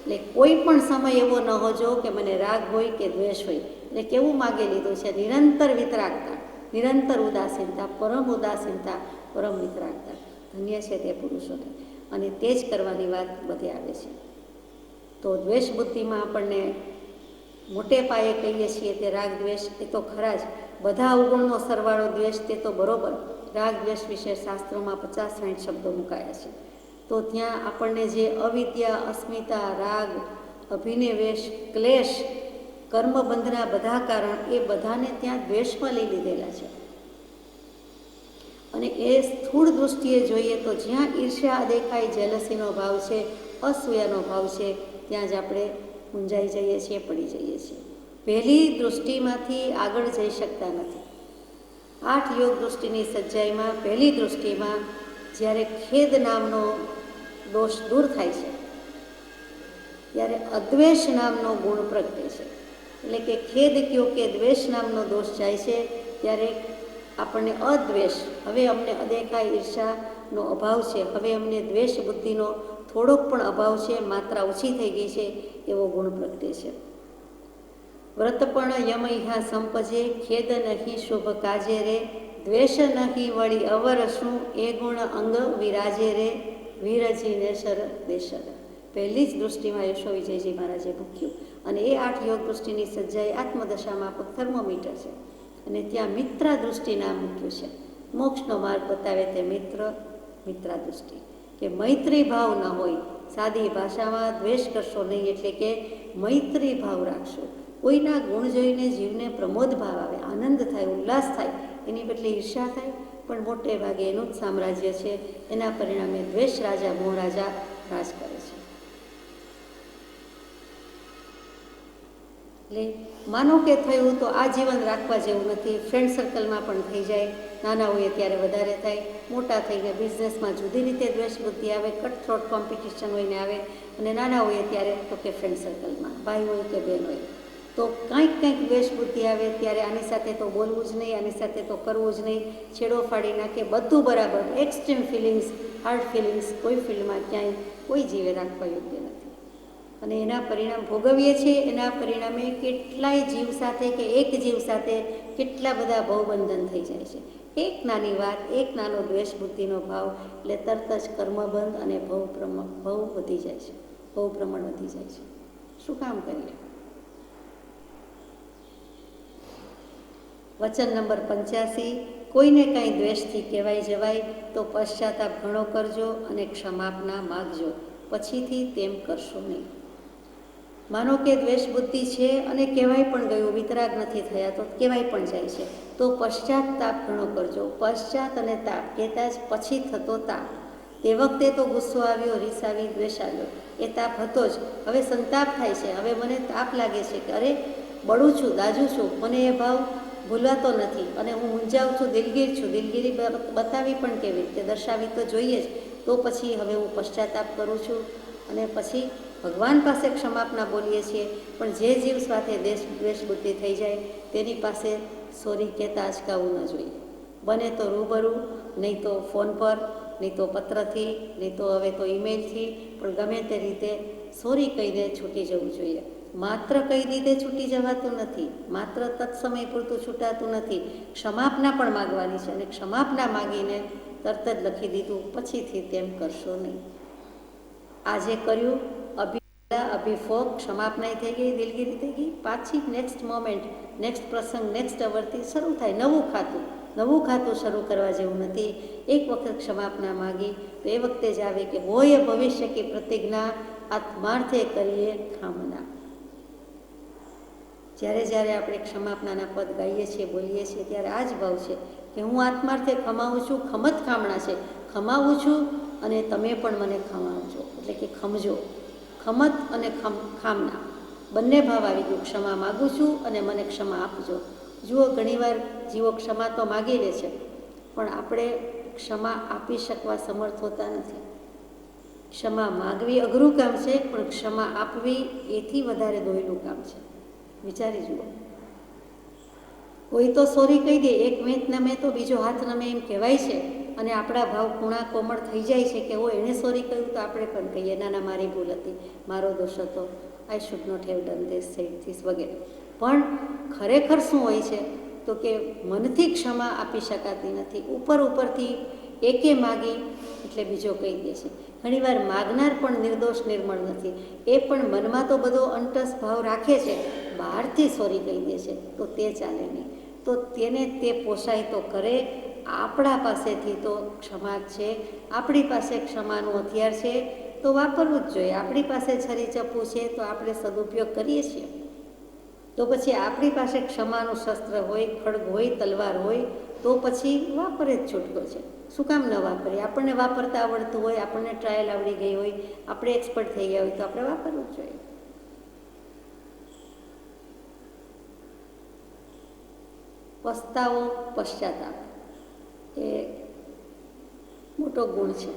એટલે કોઈ પણ સમય એવો ન હોજો કે મને રાગ હોય કે દ્વેષ હોય. એટલે કેવું માગે લીધું છે? નિરંતર વિતરાગતા, નિરંતર ઉદાસીનતા, પરમ ઉદાસીનતા, પરમ વિતરાગતા. ધન્ય છે તે પુરુષોને, અને તે જ કરવાની વાત બધે આવે છે. તો દ્વેષ બુદ્ધિમાં આપણને મોટે પાયે કહીએ છીએ તે રાગ દ્વેષ, એ તો ખરા જ. બધા અવગુણનો સરવાળો દ્વેષ, તે તો બરોબર. રાગ દ્વેષ વિશે શાસ્ત્રોમાં 50-60 શબ્દો મુકાયા છે. તો ત્યાં આપણને જે અવિદ્યા, અસ્મિતા, રાગ, અભિનિવેશ, ક્લેશ, કર્મબંધના બધા કારણ, એ બધાને ત્યાં દ્વેષમાં લઈ લીધેલા છે. અને એ સ્થૂળ દૃષ્ટિએ જોઈએ તો જ્યાં ઈર્ષ્યા દેખાય, જેલસીનો ભાવ છે, અસૂયાનો ભાવ છે, ત્યાં જ આપણે મૂંઝાઈ જઈએ છીએ, પડી જઈએ છીએ. પહેલી દૃષ્ટિમાંથી આગળ જઈ શકતા નથી. 8 યોગ દૃષ્ટિની સચ્ચાઈમાં પહેલી દૃષ્ટિમાં જ્યારે ખેદ નામનો દોષ દૂર થાય છે, ત્યારે અદ્વેષ નામનો ગુણ પ્રગટે છે. એટલે કે ખેદ કયો કે દ્વેષ નામનો દોષ જાય છે, ત્યારે આપણને અદ્વેષ, હવે અમને અદેખાય ઈર્ષાનો અભાવ છે, હવે અમને દ્વેષ બુદ્ધિનો થોડોક પણ અભાવ છે, માત્રા ઓછી થઈ ગઈ છે, એવો ગુણ પ્રગટે છે. વ્રત પણ યમૈહા સંપજે, ખેદ નહીં શુભ કાજે રે, દ્વેષ નહીં વળી અવર શું, એ ગુણ અંગ વિરાજે રે, વીરજી નેશર દેશર. પહેલી જ દૃષ્ટિમાં યશો વિજયજી મહારાજે મૂક્યું. અને એ 8 યોગ દૃષ્ટિની સજ્જાઈ આત્મદશામાં થર્મોમીટર છે, અને ત્યાં મિત્રા દૃષ્ટિ નામ મૂક્યું છે. મોક્ષનો માર્ગ બતાવે તે મિત્રા દૃષ્ટિ, કે મૈત્રી ભાવ ન હોય. સાદી ભાષામાં દ્વેષ કરશો નહીં, એટલે કે મૈત્રી ભાવ રાખશો. કોઈના ગુણ જોઈને જીવને પ્રમોદ ભાવ આવે, આનંદ થાય, ઉલ્લાસ થાય, એની બદલે ઈર્ષા થાય. પણ મોટે ભાગે એનું જ સામ્રાજ્ય છે. એના પરિણામે દ્વેષ રાજા, મોહ રાજા રાજ કરે છે. એટલે માનો કે થયું તો આ જીવન રાખવા જેવું નથી. ફ્રેન્ડ સર્કલમાં પણ થઈ જાય, નાના હોઈએ ત્યારે વધારે થાય, મોટા થઈ ગયા બિઝનેસમાં જુદી રીતે દ્વેષ બુદ્ધિ આવે, કટ થ્રોટ કોમ્પિટિશન હોઈને આવે, અને નાના હોઈએ ત્યારે તો કે ફ્રેન્ડ સર્કલમાં ભાઈ હોય કે બહેન હોય તો કંઈક દ્વેષ બુદ્ધિ આવે, ત્યારે આની સાથે તો બોલવું જ નહીં, આની સાથે તો કરવું જ નહીં, છેડો ફાડી નાખે, બધું બરાબર. એક્સ્ટ્રીમ ફિલિંગ્સ, હાર્ડ ફિલિંગ્સ કોઈ ફિલ્ડમાં ક્યાંય કોઈ જીવે રાખવા યોગ્ય નથી. અને એના પરિણામ ભોગવીએ છીએ. એના પરિણામે કેટલાય જીવ સાથે કે એક જીવ સાથે કેટલા બધા ભવબંધન થઈ જાય છે. એક નાની વાત, એક નાનો દ્વેષ બુદ્ધિનો ભાવ, એટલે તરત જ કર્મબંધ અને ભવ વધી જાય છે, ભવ પ્રમાણ વધી જાય છે. શું કામ કરીએ? વચન નંબર 85, કોઈને કાંઈ દ્વેષથી કહેવાય જવાય તો પશ્ચાતાપ ઘણો કરજો અને ક્ષમાપના માગજો, પછીથી તેમ કરશો નહીં. માનો કે દ્વેષ બુદ્ધિ છે અને કહેવાય પણ ગયું, વિતરાગ નથી થયા તો કહેવાય પણ જાય છે, તો પશ્ચાતાપ ઘણો કરજો. પશ્ચાત અને તાપ કહેતા જ પછી થતો તાપ. તે વખતે તો ગુસ્સો આવ્યો, રીસ આવી, દ્વેષ આવ્યો, એ તાપ હતો જ. હવે સંતાપ થાય છે, હવે મને તાપ લાગે છે કે અરે બળું છું, દાજું છું, મને એ ભાવ ભૂલાતો નથી, અને હું મૂંઝાઉં છું, દિલગીર છું. દિલગીરી બતાવી પણ કેવી રીતે, દર્શાવી તો જોઈએ જ. તો પછી હવે હું પશ્ચાતાપ કરું છું, અને પછી ભગવાન પાસે ક્ષમાપના બોલીએ છીએ. પણ જે જીવ સાથે દ્વેષ બુદ્ધિ થઈ જાય તેની પાસે સોરી કહેતા અચકાવવું ન જોઈએ. બને તો રૂબરૂ, નહીં તો ફોન પર, નહીં તો પત્રથી, નહીં તો હવે તો ઈમેલથી, પણ ગમે તે રીતે સોરી કહીને છૂટી જવું જોઈએ. માત્ર કહી દીધે છૂટી જવાતું નથી, માત્ર તત્સમય પૂરતું છૂટાતું નથી. ક્ષમાપના પણ માગવાની છે અને ક્ષમાપના માગીને તરત જ લખી દીધું, પછીથી તેમ કરશો નહીં. આજે કર્યું, અભિફોગ, ક્ષમાપના થઈ ગઈ, દિલગીરી થઈ ગઈ, પાછી નેક્સ્ટ મોમેન્ટ, નેક્સ્ટ પ્રસંગ, નેક્સ્ટ અવરથી શરૂ થાય નવું ખાતું શરૂ કરવા જેવું નથી. એક વખત ક્ષમાપના માગી તો એ વખતે જ આવે કે હોય ભવિષ્ય કી પ્રતિજ્ઞા આત્માર્થે કરીએ ખામના. જ્યારે આપણે ક્ષમાપનાના પદ ગાઈએ છીએ, બોલીએ છીએ, ત્યારે આ જ ભાવ છે કે હું આત્માર્થે ખમાવું છું. ખમત ખામણા છે, ખમાવું છું અને તમે પણ મને ખમાવજો, એટલે કે ખમજો. ખમત અને ખામના બંને ભાવ આવી ગયું. ક્ષમા માગું છું અને મને ક્ષમા આપજો. જુઓ, ઘણીવાર જીવો ક્ષમા તો માગી લે છે, પણ આપણે ક્ષમા આપી શકવા સમર્થ હોતા નથી. ક્ષમા માગવી અઘરું કામ છે, પણ ક્ષમા આપવી એથી વધારે દોયલું કામ છે. વિચારી જુઓ, કોઈ તો સોરી કહી દે, એક વેંત નમે તો બીજો હાથ નમે એમ કહેવાય છે, અને આપણા ભાવ કુણા કોમળ થઈ જાય છે કે એણે સોરી કહ્યું તો આપણે પણ કહીએ ના મારી ભૂલ હતી, મારો દોષ હતો, I should not have done this, said this વગેરે. પણ ખરેખર શું હોય છે તો કે મનથી ક્ષમા આપી શકાતી નથી. ઉપરથી એકે માગી એટલે બીજો કહી દે છે. ઘણીવાર માગનાર પણ નિર્દોષ નિર્મળ નથી, એ પણ મનમાં તો બધો અંટસ ભાવ રાખે છે, બહારથી સોરી કહી દે છે, તો તે ચાલે નહીં. તો તેને તે પોસાય તો કરે. આપણા પાસેથી તો ક્ષમા છે, આપણી પાસે ક્ષમાનું હથિયાર છે તો વાપરવું જ જોઈએ. આપણી પાસે છરી ચપ્પુ છે તો આપણે સદુપયોગ કરીએ છીએ. તો પછી આપણી પાસે ક્ષમાનું શસ્ત્ર હોય, ખડગ હોય, તલવાર હોય તો પછી વાપરે જ છૂટકો છે. શું કામ ન વાપરીએ? આપણને વાપરતા આવડતું હોય, આપણને ટ્રાયલ આવડી ગઈ હોય, આપણે એક્સપર્ટ થઈ ગયા હોય તો આપણે વાપરવું જ જોઈએ. પસ્તાવો, પશ્ચાતાપ એ મોટો ગુણ છે.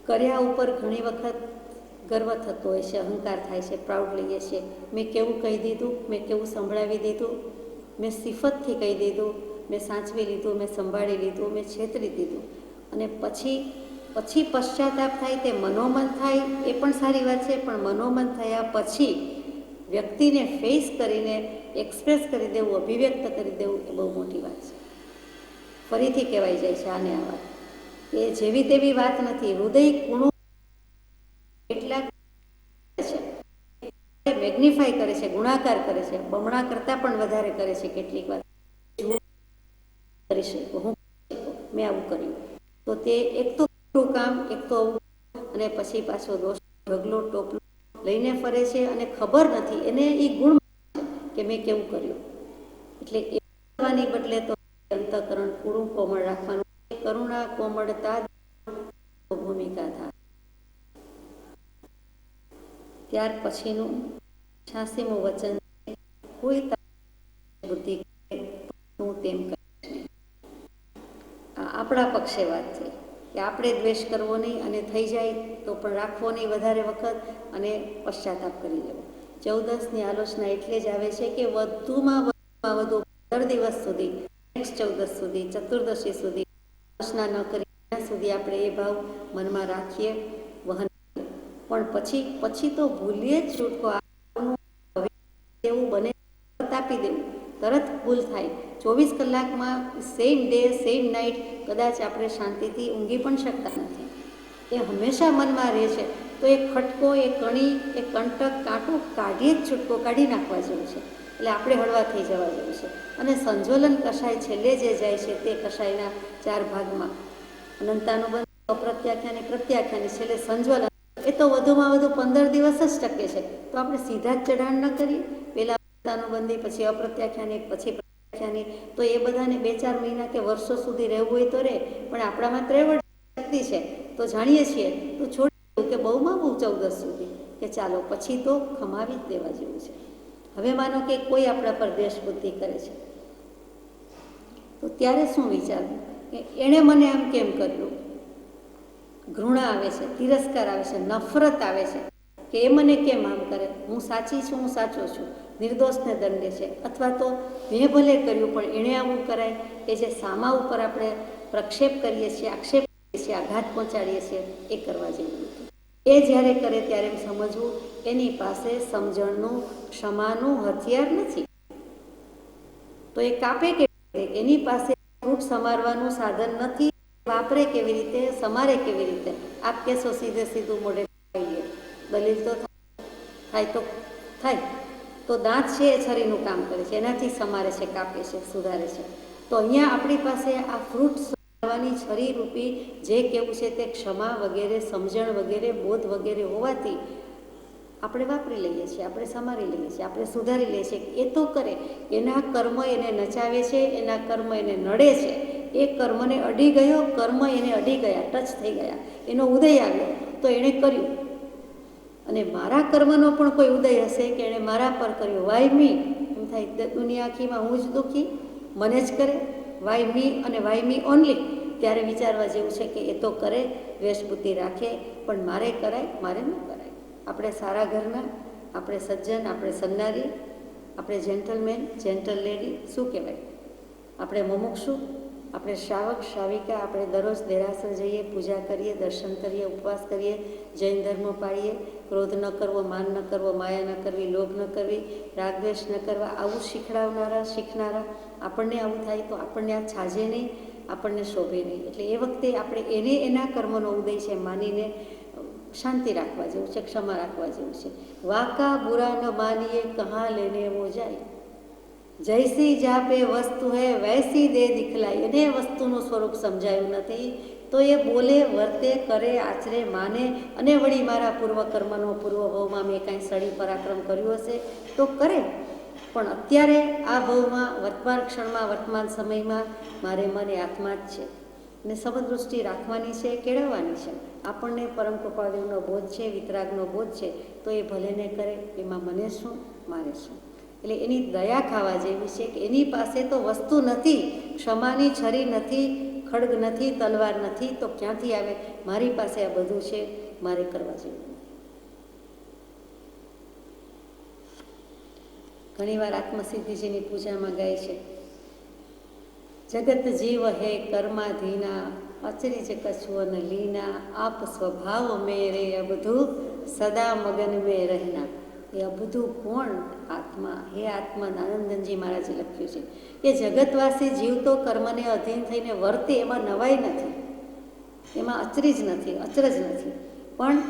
કર્યા ઉપર ઘણી વખત ગર્વ થતો હોય છે, અહંકાર થાય છે, પ્રાઉડ લઈએ છીએ. મેં કેવું કહી દીધું, મેં કેવું સંભળાવી દીધું, મેં સિફતથી કહી દીધું, મેં સાચવી લીધું, મેં સંભાળી લીધું, મેં છેતરી દીધું. અને પછી પશ્ચાતાપ થાય, તે મનોમન થાય એ પણ સારી વાત છે, પણ મનોમન થયા પછી વ્યક્તિને ફેસ કરીને એક્સપ્રેસ કરી દેવું, અભિવ્યક્ત કરી દેવું એ બહુ મોટી વાત છે. ફરીથી કહેવાય જાય છે આને આ વાત, એ જેવી તેવી વાત નથી. હૃદય કુણું એટલા છે, મેગ્નિફાય કરે છે, ગુણાકાર કરે છે, બમણા કરતાં પણ વધારે કરે છે. કેટલીક વાર કરી શકું, હું મેં આવું કર્યું, તો તે એક તો કામ, એક તો આવું, અને પછી પાછો દોષ ઢગલો ટોપલો લઈને ફરે છે અને ખબર નથી એને એ ગુણ કે મેં કેવું કર્યું. એટલે એ કરવાની બદલે તો અંતઃકરણ પૂરું કોમળ રાખવાનું. કરુણા કોમળતા ભૂમિકા થાય. ત્યાર પછીનું 86મું વચન, કોઈ બુદ્ધિ હું તેમ કરીશ. આપણા પક્ષે વાત છે કે આપણે દ્વેષ કરવો નહીં, અને થઈ જાય તો પણ રાખવો નહીં વધારે વખત, અને પશ્ચાતાપ કરી લેવો. 14ની આલોચના એટલે જ આવે છે કે વધુમાં વધુ 15 દિવસ સુધી, નેક્સ્ટ 14 સુધી, ચતુર્દશી સુધી આલોચના ન કરી ત્યાં સુધી આપણે એ ભાવ મનમાં રાખીએ, વહન કરીએ. પણ પછી તો ભૂલીએ જ છૂટકો. એવું બને આપી દેવું, તરત ભૂલ થાય. 24 કલાકમાં સેમ ડે સેમ નાઇટ કદાચ આપણે શાંતિથી ઊંઘી પણ શકતા નથી. એ હંમેશા મનમાં રહે છે. તો એ ખટકો, એ કણી, એ કંટક, કાંટો કાઢીએ જ છૂટકો કાઢી નાખવા જેવું છે. એટલે આપણે હળવા થઈ જવા જેવું છે. અને સંજ્વલન કષાય છેલ્લે જે જાય છે તે કષાયના 4 ભાગમાં અનંતાનુબંધ, અપ્રત્યાખ્યાની, પ્રત્યાખ્યાની, છેલ્લે સંજ્વલન, એ તો વધુમાં વધુ 15 દિવસ જ ટકે છે. તો આપણે સીધા જ ચઢાણ ન કરીએ, પહેલાં અનંતાનુબંધી, પછી અપ્રત્યાખ્યાની, પછી પ્રત્યાખ્યાની, તો એ બધાને 2-4 મહિના કે વર્ષો સુધી રહેવું હોય તો રહે. પણ આપણામાં ત્રેવડ શક્તિ છે તો જાણીએ છીએ તો છોડી કે બહુમાં બહુ 14 સુધી, કે ચાલો પછી તો ખમાવી જ દેવા જેવું છે. હવે માનો કે કોઈ આપણા પર દ્વેષ બુદ્ધિ કરે છે, તો ત્યારે શું વિચારવું કે એણે મને આમ કેમ કર્યું? ઘૃણા આવે છે, તિરસ્કાર આવે છે, નફરત આવે છે કે એ મને કેમ આમ કરે? હું સાચી છું, હું સાચો છું, નિર્દોષને દંડે છે. અથવા તો મેં ભલે કર્યું પણ એણે આવું કરાય, કે જે સામા ઉપર આપણે પ્રક્ષેપ કરીએ છીએ, આક્ષેપ કરીએ છીએ, આઘાત પહોંચાડીએ છીએ, એ કરવા જેવું નથી. એ જ્યારે કરે ત્યારે એમ સમજવું એની પાસે સમજણનું ક્ષમાનું હથિયાર નથી. તો એ કાપે કેવી રીતે? એની પાસે ફ્રૂટ સમારવાનું સાધન નથી. વાપરે કેવી રીતે? સમારે કેવી રીતે? આપ કહેશો સીધે સીધું મોઢે ખાઈએ, દલીલ તો થાય તો થાય. તો દાંત છે એ છરીનું કામ કરે છે, એનાથી સમારે છે, કાપે છે, સુધારે છે. તો અહીંયા આપણી પાસે આ ફ્રૂટ સમારવાની છરી રૂપી જે કેવું છે તે ક્ષમા વગેરે, સમજણ વગેરે, બોધ વગેરે હોવાથી આપણે વાપરી લઈએ છીએ, આપણે સમારી લઈએ છીએ, આપણે સુધારી લઈએ છીએ. એ તો કરે, એના કર્મ એને નચાવે છે, એના કર્મ એને નડે છે. એ કર્મને અડી ગયો, કર્મ એને અડી ગયા, ટચ થઈ ગયા, એનો ઉદય આવ્યો તો એણે કર્યું. અને મારા કર્મનો પણ કોઈ ઉદય હશે કે એણે મારા પર કર્યો. વાય મી એમ થાય, દુનિયા આખીમાં હું જ દુઃખી, મને જ કરે. વાય મી અને વાય મી ઓનલી. ત્યારે વિચારવા જેવું છે કે એ તો કરે, દ્વેષ બુદ્ધિ રાખે, પણ મારે કરાય, મારે ન કરાય. આપણે સારા ઘરના, આપણે સજ્જન, આપણે સન્નારી, આપણે જેન્ટલમેન, જેન્ટલ લેડી, શું કહેવાય? આપણે મુમુક્ષુ, આપણે શ્રાવક, શ્રાવિકા, આપણે દરરોજ દેરાસર જઈએ, પૂજા કરીએ, દર્શન કરીએ, ઉપવાસ કરીએ, જૈન ધર્મ પાળીએ, ક્રોધ ન કરવો, માન ન કરવો, માયા ન કરવી, લોભ ન કરવી, રાગદ્વેષ ન કરવા, આવું શીખનારા આપણને આવું થાય તો આપણને આ છાજે નહીં, આપણને શોભે નહીં. એટલે એ વખતે આપણે એને એના કર્મનો ઉદય છે માનીને શાંતિ રાખવા જેવું છે, ક્ષમા રાખવા જેવું છે. વાકા બુરા ન માનીએ કહા લેને વો જાય, જૈસી જાપે વસ્તુ હે વૈસી દે દિખલાઈ. એને વસ્તુનું સ્વરૂપ સમજાયું નથી તો એ બોલે, વર્તે, કરે, આચરે, માને. અને વળી મારા પૂર્વકર્મનો પૂર્વભાવમાં મેં કાંઈ સળી પરાક્રમ કર્યું હશે તો કરે, પણ અત્યારે આ ભાવમાં, વર્તમાન ક્ષણમાં, વર્તમાન સમયમાં મારે મને આત્મા જ છે અને સમદૃષ્ટિ રાખવાની છે, કેળવવાની છે. આપણને પરમ કૃપાદેવનો બોધ છે, વિતરાગનો બોધ છે, તો એ ભલેને કરે, એમાં મને શું, મારે શું. એટલે એની દયા ખાવા જેવી છે કે એની પાસે તો વસ્તુ નથી, ક્ષમાની છરી નથી, ખડગ નથી, તલવાર નથી, તો ક્યાંથી આવે? મારી પાસે આ બધું છે, મારે કરવા જેવું. ઘણીવાર આત્મસિદ્ધિજીની પૂજામાં ગાય છે, જગત જીવ હે કર્માધીના, અચરીજ કછુઅન લીના, આપ સ્વભાવ મેરે અબધુ, સદા મગન મેં રહેના. એ અબધું કોણ? આત્મા. હે આત્મા, આનંદનજી મહારાજે લખ્યું છે કે જગતવાસી જીવ તો કર્મને અધીન થઈને વર્તે, એમાં નવાઈ નથી, એમાં અચરીજ નથી, અચરજ નથી. પણ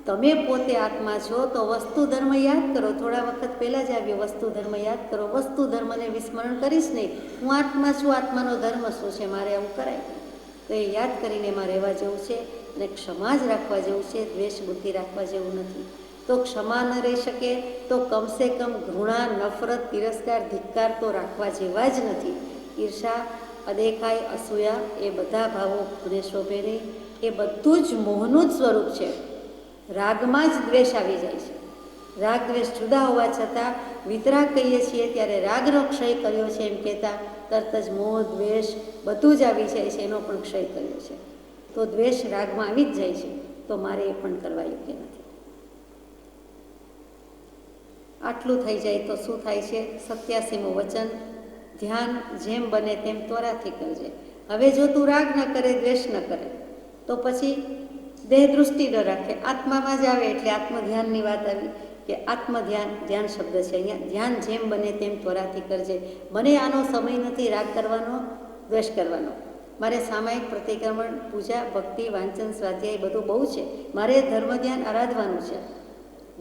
તમે પોતે આત્મા છો તો વસ્તુ ધર્મ યાદ કરો. થોડા વખત પહેલાં જ આવ્યો, વસ્તુ ધર્મ યાદ કરો. વસ્તુ ધર્મને વિસ્મરણ કરીશ નહીં. હું આત્મા છું, આત્માનો ધર્મ શું છે, મારે આવું કરાય. તો એ યાદ કરીને એમાં રહેવા જેવું છે અને ક્ષમા જ રાખવા જેવું છે, દ્વેષ બુદ્ધિ રાખવા જેવું નથી. તો ક્ષમા ન રહી શકે તો કમસે કમ ઘૃણા, નફરત, તિરસ્કાર, ધિક્કાર તો રાખવા જેવા જ નથી. ઈર્ષા, અદેખાઈ, અસૂયા, એ બધા ભાવો મને શોભે નહીં. એ બધું જ મોહનું જ સ્વરૂપ છે. રાગમાં જ દ્વેષ આવી જાય છે. રાગ દ્વેષ જુદા હોવા છતાં વિતરાગ કહીએ છીએ ત્યારે રાગનો ક્ષય કર્યો છે એમ કહેતા તરત જ મોહ, દ્વેષ બધું જ આવી જાય છે, એનો પણ ક્ષય કર્યો છે. તો દ્વેષ રાગમાં આવી જ જાય છે, તો મારે એ પણ કરવા યોગ્ય નથી. આટલું થઈ જાય તો શું થાય છે? 87મું વચન, ધ્યાન જેમ બને તેમ ત્વરાથી કરજે. હવે જો તું રાગ ન કરે, દ્વેષ ન કરે, તો પછી દેહ દૃષ્ટિ ન રાખે, આત્મામાં જ આવે. એટલે આત્મધ્યાનની વાત આવી કે આત્મધ્યાન, ધ્યાન શબ્દ છે અહીંયા. ધ્યાન જેમ બને તેમ ત્વરાથી કરજે. મને આનો સમય નથી રાગ કરવાનો, દ્વેષ કરવાનો. મારે સામાયિક પ્રતિક્રમણ, પૂજા, ભક્તિ, વાંચન, સ્વાધ્યાય બધું બહુ છે. મારે ધર્મ ધ્યાન આરાધવાનું છે.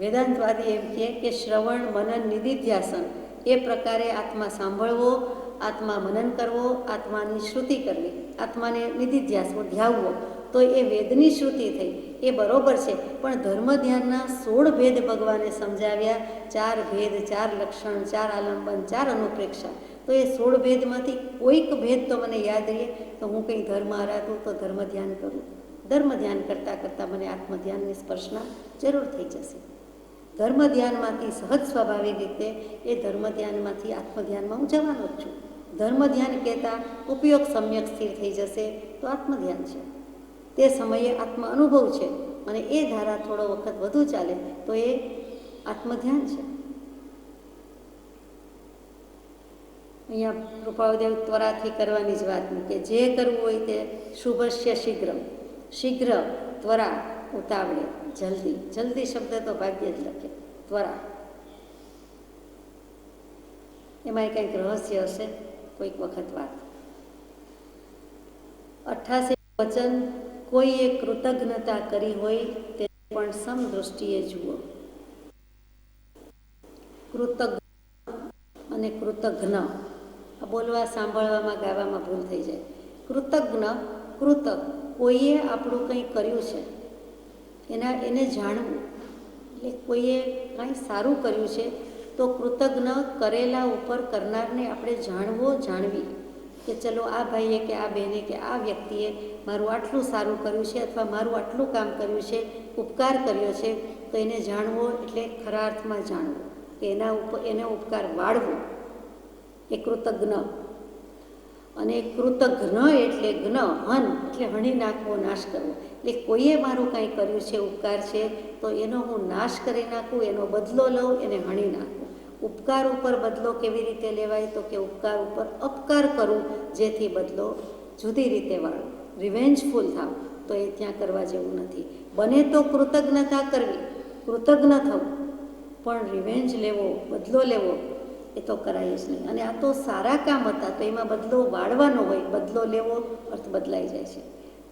વેદાંતવાદી એમ કહે કે શ્રવણ, મનન, નિધિધ્યાસન, એ પ્રકારે આત્મા સાંભળવો, આત્મા મનન કરવો, આત્માની શ્રુતિ કરવી, આત્માને નિધિધ્યાસવો, ધ્યાવવો, તો એ વેદની શ્રુતિ થઈ. એ બરોબર છે, પણ ધર્મ ધ્યાનના 16 ભેદ ભગવાને સમજાવ્યા. 4 ભેદ, 4 લક્ષણ, 4 આલંબન, 4 અનુપ્રેક્ષા. તો એ 16 ભેદમાંથી કોઈક ભેદ તો મને યાદ રહે તો હું કંઈ ધર્મ આરાધું તો ધર્મ ધ્યાન કરું. ધર્મ ધ્યાન કરતાં કરતાં મને આત્મધ્યાનની સ્પર્શના જરૂર થઈ જશે. ધર્મ ધ્યાનમાંથી સહજ સ્વાભાવિક રીતે એ ધર્મ ધ્યાનમાંથી આત્મધ્યાનમાં હું જવાનો જ છું. ધર્મ ધ્યાન કહેતાં ઉપયોગ સમ્યક સ્થિર થઈ જશે તો આત્મધ્યાન છે. તે સમયે આત્મ અનુભવ છે અને એ ધારા થોડો વખત વધુ ચાલે તો એ આત્મધ્યાન છે. અહીંયા કૃપાદેવ ત્વરાથી કરવાની જ વાત મૂકે. જે કરવું હોય તે શુભસ્ય શીઘ્ર, શીઘ્ર, ત્વરા, ઉતાવળે, જલ્દી. જલ્દી શબ્દ તો ભાગ્યે જ લખે, ત્વરા. એમાં કંઈક રહસ્ય હશે, કોઈક વખત વાત. 88 વચન, કોઈએ કૃતજ્ઞતા કરી હોય તે પણ સમદૃષ્ટિએ જુઓ. કૃતજ્ઞ અને કૃતજ્ઞ આ બોલવા, સાંભળવામાં, ગાવામાં ભૂલ થઈ જાય. કૃતજ્ઞ, કૃતજ્ઞ, કોઈએ આપણું કંઈ કર્યું છે એને જાણવું. એટલે કોઈએ કાંઈ સારું કર્યું છે તો કૃતજ્ઞ કરેલા ઉપર કરનારને આપણે જાણવી કે ચલો આ ભાઈએ કે આ બહેને કે આ વ્યક્તિએ મારું આટલું સારું કર્યું છે અથવા મારું આટલું કામ કર્યું છે, ઉપકાર કર્યો છે, તો એને જાણવો એટલે ખરા અર્થમાં જાણવું કે એનો ઉપકાર વાળવો એ કૃતજ્ઞ. અને કૃતજ્ઞ એટલે જ્ઞ, હન એટલે હણી નાખવો, નાશ કરવો. એટલે કોઈએ મારું કાંઈ કર્યું છે, ઉપકાર છે, તો એનો હું નાશ કરી નાખું, એનો બદલો લઉં, એને હણી નાખું. ઉપકાર ઉપર બદલો કેવી રીતે લેવાય? તો કે ઉપકાર ઉપર અપકાર કરું જેથી બદલો જુદી રીતે વાળું, રિવેન્જફુલ થાવ, તો એ ત્યાં કરવા જેવું નથી. બને તો કૃતજ્ઞતા કરવી, કૃતજ્ઞ થવું, પણ રિવેન્જ લેવો, બદલો લેવો એ તો કરાય જ નહીં. અને આ તો સારા કામ હતા તો એમાં બદલો વાળવાનો હોય, બદલો લેવો અર્થ બદલાઈ જાય છે.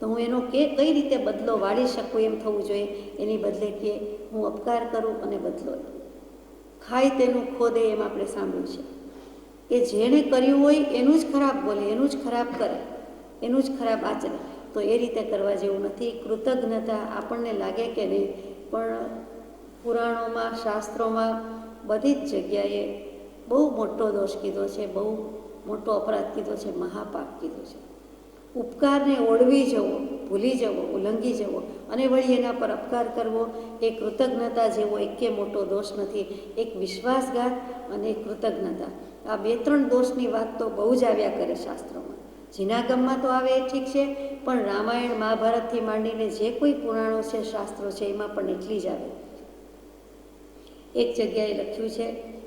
તો હું એનો કઈ રીતે બદલો વાળી શકું એમ થવું જોઈએ. એની બદલે કે હું અપકાર કરું અને બદલો લઉં. ખાય તેનું ખોદે એમ આપણે સાંભળ્યું છે કે જેણે કર્યું હોય એનું જ ખરાબ બોલે, એનું જ ખરાબ કરે, એનું જ ખરાબ આચરે, તો એ રીતે કરવા જેવું નથી. કૃતજ્ઞતા આપણને લાગે કે નહીં, પણ પુરાણોમાં, શાસ્ત્રોમાં બધી જ જગ્યાએ બહુ મોટો દોષ કીધો છે, બહુ મોટો અપરાધ કીધો છે, મહાપાપ કીધો છે. ઉપકારને ઓળવી જવો, ભૂલી જવો, ઉલ્લંઘી જવો અને વળી એના પર અપકાર કરવો એ કૃતજ્ઞતા જેવો એકે મોટો દોષ નથી. એક વિશ્વાસઘાત અને કૃતજ્ઞતા, આ 2-3 દોષની વાત તો બહુ જ આવ્યા કરે શાસ્ત્રોમાં. જીનાગમમાં તો આવે એ ઠીક છે, પણ રામાયણ, મહાભારતથી માંડીને જે કોઈ પુરાણો છે, શાસ્ત્રો છે, એમાં પણ એટલી જ આવે. એક જગ્યાએ લખ્યું છે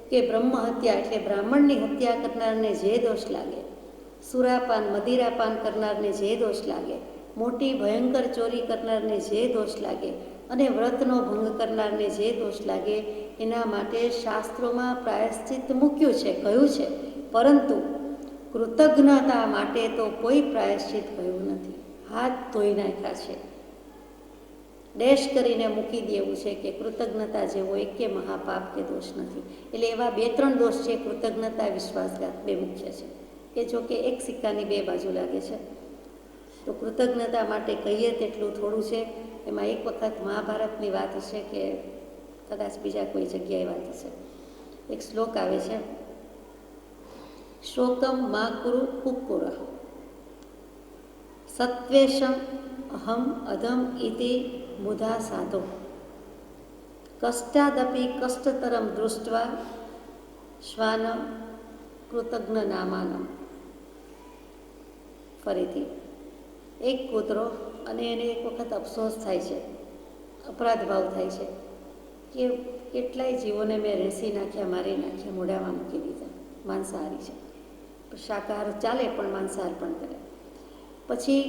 કે બ્રહ્મ હત્યા એટલે બ્રાહ્મણની હત્યા કરનારને જે દોષ લાગે, સુરાપાન, મદિરાપાન કરનારને જે દોષ લાગે, મોટી ભયંકર ચોરી કરનારને જે દોષ લાગે અને વ્રતનો ભંગ કરનારને જે દોષ લાગે, એના માટે શાસ્ત્રોમાં પ્રાયશ્ચિત મૂક્યું છે, કહ્યું છે, પરંતુ કૃતજ્ઞતા માટે તો કોઈ પ્રાયશ્ચિત કહ્યું નથી. હાથ ધોઈ નાખ્યા છે, ડેશ કરીને મૂકી દેવું છે કે કૃતજ્ઞતા જેવો એકે મહાપાપ કે દોષ નથી. એટલે એવા 2-3 દોષ છે, કૃતજ્ઞતા, વિશ્વાસઘાત, 2 મુખ્ય છે. કે જો કે એક સિક્કાની 2 બાજુ લાગે છે. તો કૃતજ્ઞતા માટે કહીએ તેટલું થોડું છે. એમાં એક વખત મહાભારતની વાત હશે કે કદાચ બીજા કોઈ જગ્યાએ વાત હશે. એક શ્લોક આવે છે, શોકમ મા કુરુ કુક્કુર સત્વેશમ અહમ અધમ ઇતિ મુધા સાધો કષ્ટાદપી કષ્ટતરમ દૃષ્ટવા શ્વાન કૃતજ્ઞ નામાનમ. ફરીથી એક કૂતરો અને એને એક વખત અફસોસ થાય છે, અપરાધ ભાવ થાય છે કે કેટલાય જીવોને મેં રેસી નાખ્યા, મારી નાખ્યા, મોઢામાં મૂકી દીધા. માંસાહારી છે, શાકાહાર ચાલે પણ માંસાહાર પણ કરે. પછી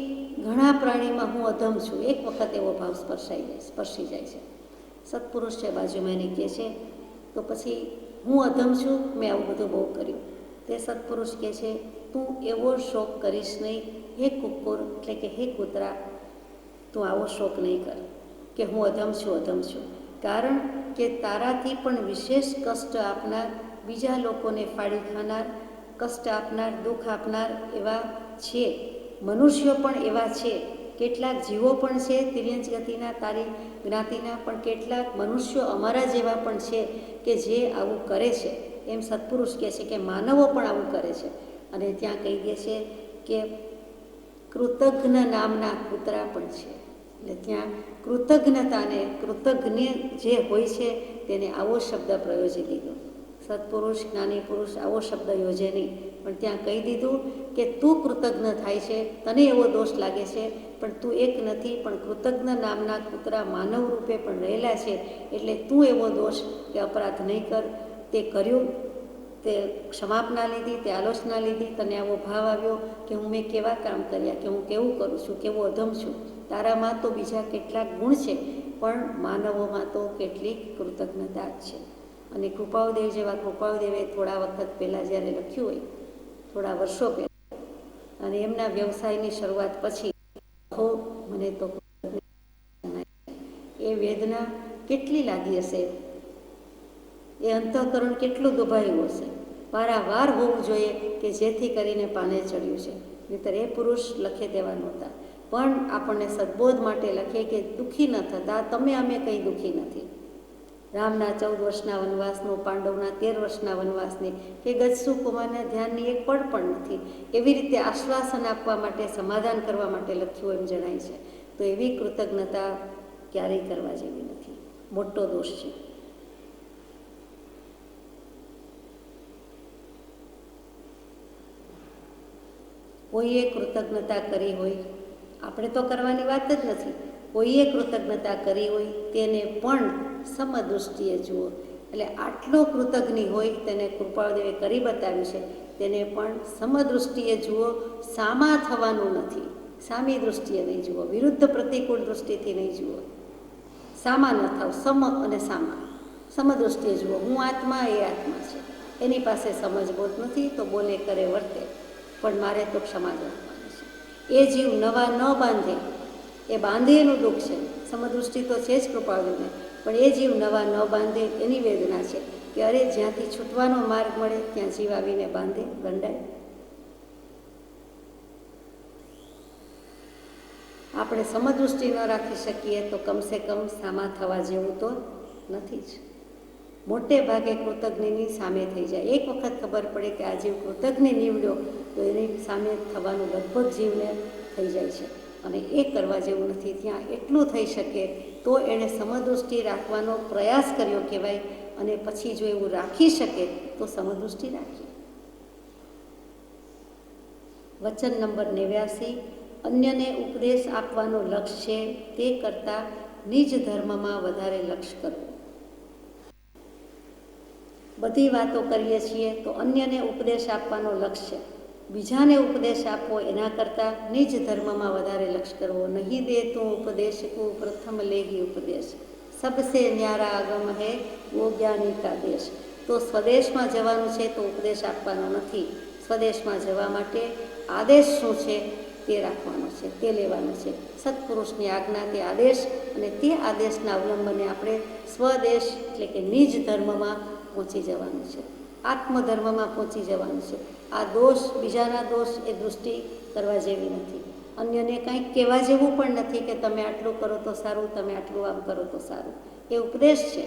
ઘણા પ્રાણીમાં હું અધમ છું, એક વખત એવો ભાવ સ્પર્શી જાય છે. સત્પુરુષ છે બાજુમાં, એને કહે છે તો પછી હું અધમ છું, મેં આવું બધું બહુ કર્યું. તે સત્પુરુષ કહે છે તું એવો શોક કરીશ નહીં, હે કુક્કુર એટલે કે હે કૂતરા, તું આવો શોક નહીં કર કે હું અધમ છું. કારણ કે તારાથી પણ વિશેષ કષ્ટ આપનાર, બીજા લોકોને ફાડી ખાનાર, કષ્ટ આપનાર, દુઃખ આપનાર એવા છે, મનુષ્યો પણ એવા છે, કેટલાક જીવો પણ છે તિર્યંચ ગતિના, તારી જ્ઞાતિના, પણ કેટલાક મનુષ્યો અમારા જેવા પણ છે કે જે આવું કરે છે. એમ સત્પુરુષ કહે છે કે માનવો પણ આવું કરે છે. અને ત્યાં કહી દે છે કે કૃતજ્ઞ નામના કૂતરા પણ છે. એટલે ત્યાં કૃતજ્ઞતાને, કૃતજ્ઞ જે હોય છે તેને આવો શબ્દ પ્રયોજી દીધો. સત્પુરુષ, જ્ઞાની પુરુષ આવો શબ્દ યોજે નહીં, પણ ત્યાં કહી દીધું કે તું કૃતજ્ઞ થાય છે, તને એવો દોષ લાગે છે, પણ તું એક નથી, પણ કૃતજ્ઞ નામના કૂતરા માનવ રૂપે પણ રહેલા છે. એટલે તું એવો દોષ કે અપરાધ નહીં કર. તે કર્યું, તે ક્ષમાપના લીધી, તે આલોચના લીધી, તને આવો ભાવ આવ્યો કે હું મેં કેવા કામ કર્યા, કે હું કેવું કરું છું, કેવો અધમ છું. તારામાં તો બીજા કેટલાક ગુણ છે, પણ માનવોમાં તો કેટલીક કૃતજ્ઞતા જ છે. અને કૃપાળુદેવ જેવા કૃપાળુદેવે થોડા વખત પહેલાં જ્યારે લખ્યું હોય, થોડા વર્ષો પહેલાં, અને એમના વ્યવસાયની શરૂઆત પછી મને તો એ વેદના કેટલી લાગી હશે, એ અંતઃકરણ કેટલું દુભાયું હશે. વારંવાર હોવું જોઈએ કે જેથી કરીને પાને ચડ્યું છે, નહીંતર એ પુરુષ લખે તેવા નહોતા. પણ આપણને સદબોધ માટે લખે કે દુઃખી ન થતા, તમે અમે કંઈ દુઃખી નથી. રામના 14 વર્ષના વનવાસનો, પાંડવના 13 વર્ષના વનવાસની કે ગજસુ કુમારના ધ્યાનની એક પળ પણ નથી. એવી રીતે આશ્વાસન આપવા માટે, સમાધાન કરવા માટે લખ્યું એમ જણાય છે. તો એવી કૃતજ્ઞતા ક્યારેય કરવા જેવી નથી, મોટો દોષ છે. કોઈએ કૃતજ્ઞતા કરી હોય, આપણે તો કરવાની વાત જ નથી, કોઈએ કૃતજ્ઞતા કરી હોય તેને પણ સમદૃષ્ટિએ જુઓ. એટલે આટલો કૃતજ્ઞ હોય, તેને કૃપાળુદેવે કરી બતાવ્યું છે, તેને પણ સમદૃષ્ટિએ જુઓ. સામા થવાનું નથી, સામી દૃષ્ટિએ નહીં જુઓ, વિરુદ્ધ પ્રતિકૂળ દૃષ્ટિથી નહીં જુઓ. સામા ન થાવ, સમ અને સામા, સમદૃષ્ટિએ જુઓ. હું આત્મા, એ આત્મા છે. એની પાસે સમજબોધ નથી તો બોલે કરે વર્તે, પણ મારે તો ક્ષમા જ રાખવાની છે. એ જીવ નવા ન બાંધે, એ બાંધે એનું દુઃખ છે. સમદૃષ્ટિ તો છે જ કૃપાળુને, પણ એ જીવ નવા ન બાંધે એની વેદના છે કે અરે જ્યાંથી છૂટવાનો માર્ગ મળે ત્યાં જીવ આવીને બાંધે, ગંડાય. આપણે સમદૃષ્ટિ ન રાખી શકીએ તો કમસે કમ સામા થવા જેવું તો નથી જ. મોટે ભાગે કૃતજ્ઞની સામે થઈ જાય. એક વખત ખબર પડે કે આ જીવ કૃતજ્ઞ નીવડ્યો તો એની સામે થવાનું લગભગ જીવને થઈ જાય છે, અને એ કરવા જેવું નથી. ત્યાં એટલું થઈ શકે તો એણે સમદૃષ્ટિ રાખવાનો પ્રયાસ કર્યો કહેવાય, અને પછી જો એવું રાખી શકે તો સમદૃષ્ટિ રાખી. વચન નંબર 89, અન્યને ઉપદેશ આપવાનો લક્ષ્ય છે, તે કરતાં નિજ ધર્મમાં વધારે લક્ષ્ય કરવું. બધી વાતો કરીએ છીએ તો અન્યને ઉપદેશ આપવાનો લક્ષ્ય, બીજાને ઉપદેશ આપવો એના કરતાં નિજ ધર્મમાં વધારે લક્ષ્ય કરવો. નહીં દે તું ઉપદેશ કો પ્રથમ લેગી ઉપદેશ, સબસે ન્યારા આગમ હે વો જ્ઞાની કા દેશ. તો સ્વદેશમાં જવાનું છે તો ઉપદેશ આપવાનો નથી. સ્વદેશમાં જવા માટે આદેશ શું છે તે રાખવાનો છે, તે લેવાનો છે. સત્પુરુષની આજ્ઞા, તે આદેશ, અને તે આદેશના અવલંબને આપણે સ્વદેશ એટલે કે નિજ ધર્મમાં પહોંચી જવાનું છે, આત્મધર્મમાં પહોંચી જવાનું છે. આ દોષ, બીજાના દોષ, એ દૃષ્ટિ કરવા જેવી નથી. અન્યને કંઈક કહેવા જેવું પણ નથી કે તમે આટલું કરો તો સારું, તમે આટલું આમ કરો તો સારું. એ ઉપદેશ છે.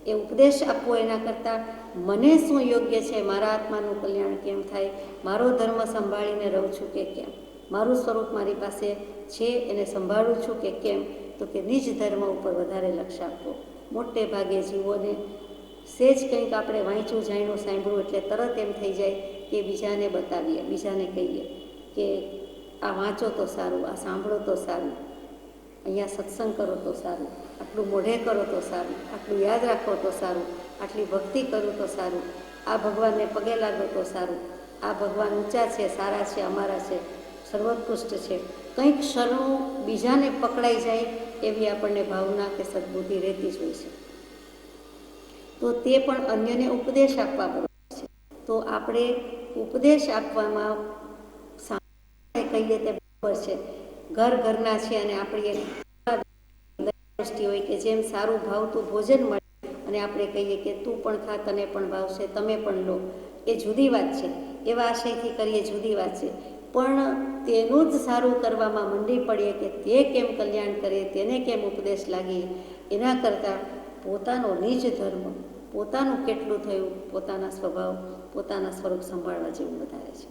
એ ઉપદેશ આપવો એના કરતાં મને શું યોગ્ય છે, મારા આત્માનું કલ્યાણ કેમ થાય, મારો ધર્મ સંભાળીને રહું છું કે કેમ, મારું સ્વરૂપ મારી પાસે છે એને સંભાળું છું કે કેમ, તો કે નિજ ધર્મ ઉપર વધારે લક્ષ્ય આપવો. મોટે ભાગે જીવોને સેજ કંઈક આપણે વાંચ્યું, જાણ્યું, સાંભળ્યું એટલે તરત એમ થઈ જાય કે બીજાને બતાવીએ, બીજાને કહીએ કે આ વાંચો તો સારું, આ સાંભળો તો સારું, અહીંયા સત્સંગ કરો તો સારું, આટલું મોઢે કરો તો સારું, આટલું યાદ રાખો તો સારું, આટલી ભક્તિ કરું તો સારું, આ ભગવાનને પગે લાગો તો સારું, આ ભગવાન ઊંચા છે, સારા છે, અમારા છે, સર્વોત્કૃષ્ટ છે. કંઈક શરણું બીજાને પકડાઈ જાય એવી આપણને ભાવના કે સદબુદ્ધિ રહેતી જ હોય છે. તો તે પણ અન્યને ઉપદેશ આપવા બરાબર છે. તો આપણે ઉપદેશ આપવામાં કહીએ તે બરાબર છે. ઘરના છે અને આપણી એક દ્રષ્ટિ હોય કે જેમ સારું ભાવતું ભોજન મળે અને આપણે કહીએ કે તું પણ ખા, તને પણ ભાવશે, તમે પણ લો, એ જુદી વાત છે. એવા આશયથી કરીએ જુદી વાત છે. પણ તેનું જ સારું કરવામાં મંડી પડીએ કે તે કેમ કલ્યાણ કરે, તેને કેમ ઉપદેશ લાગી, એના કરતાં પોતાનો નિજ ધર્મ, પોતાનું કેટલું થયું, પોતાના સ્વભાવ, પોતાના સ્વરૂપ સંભાળવા જેવું વધારે છે.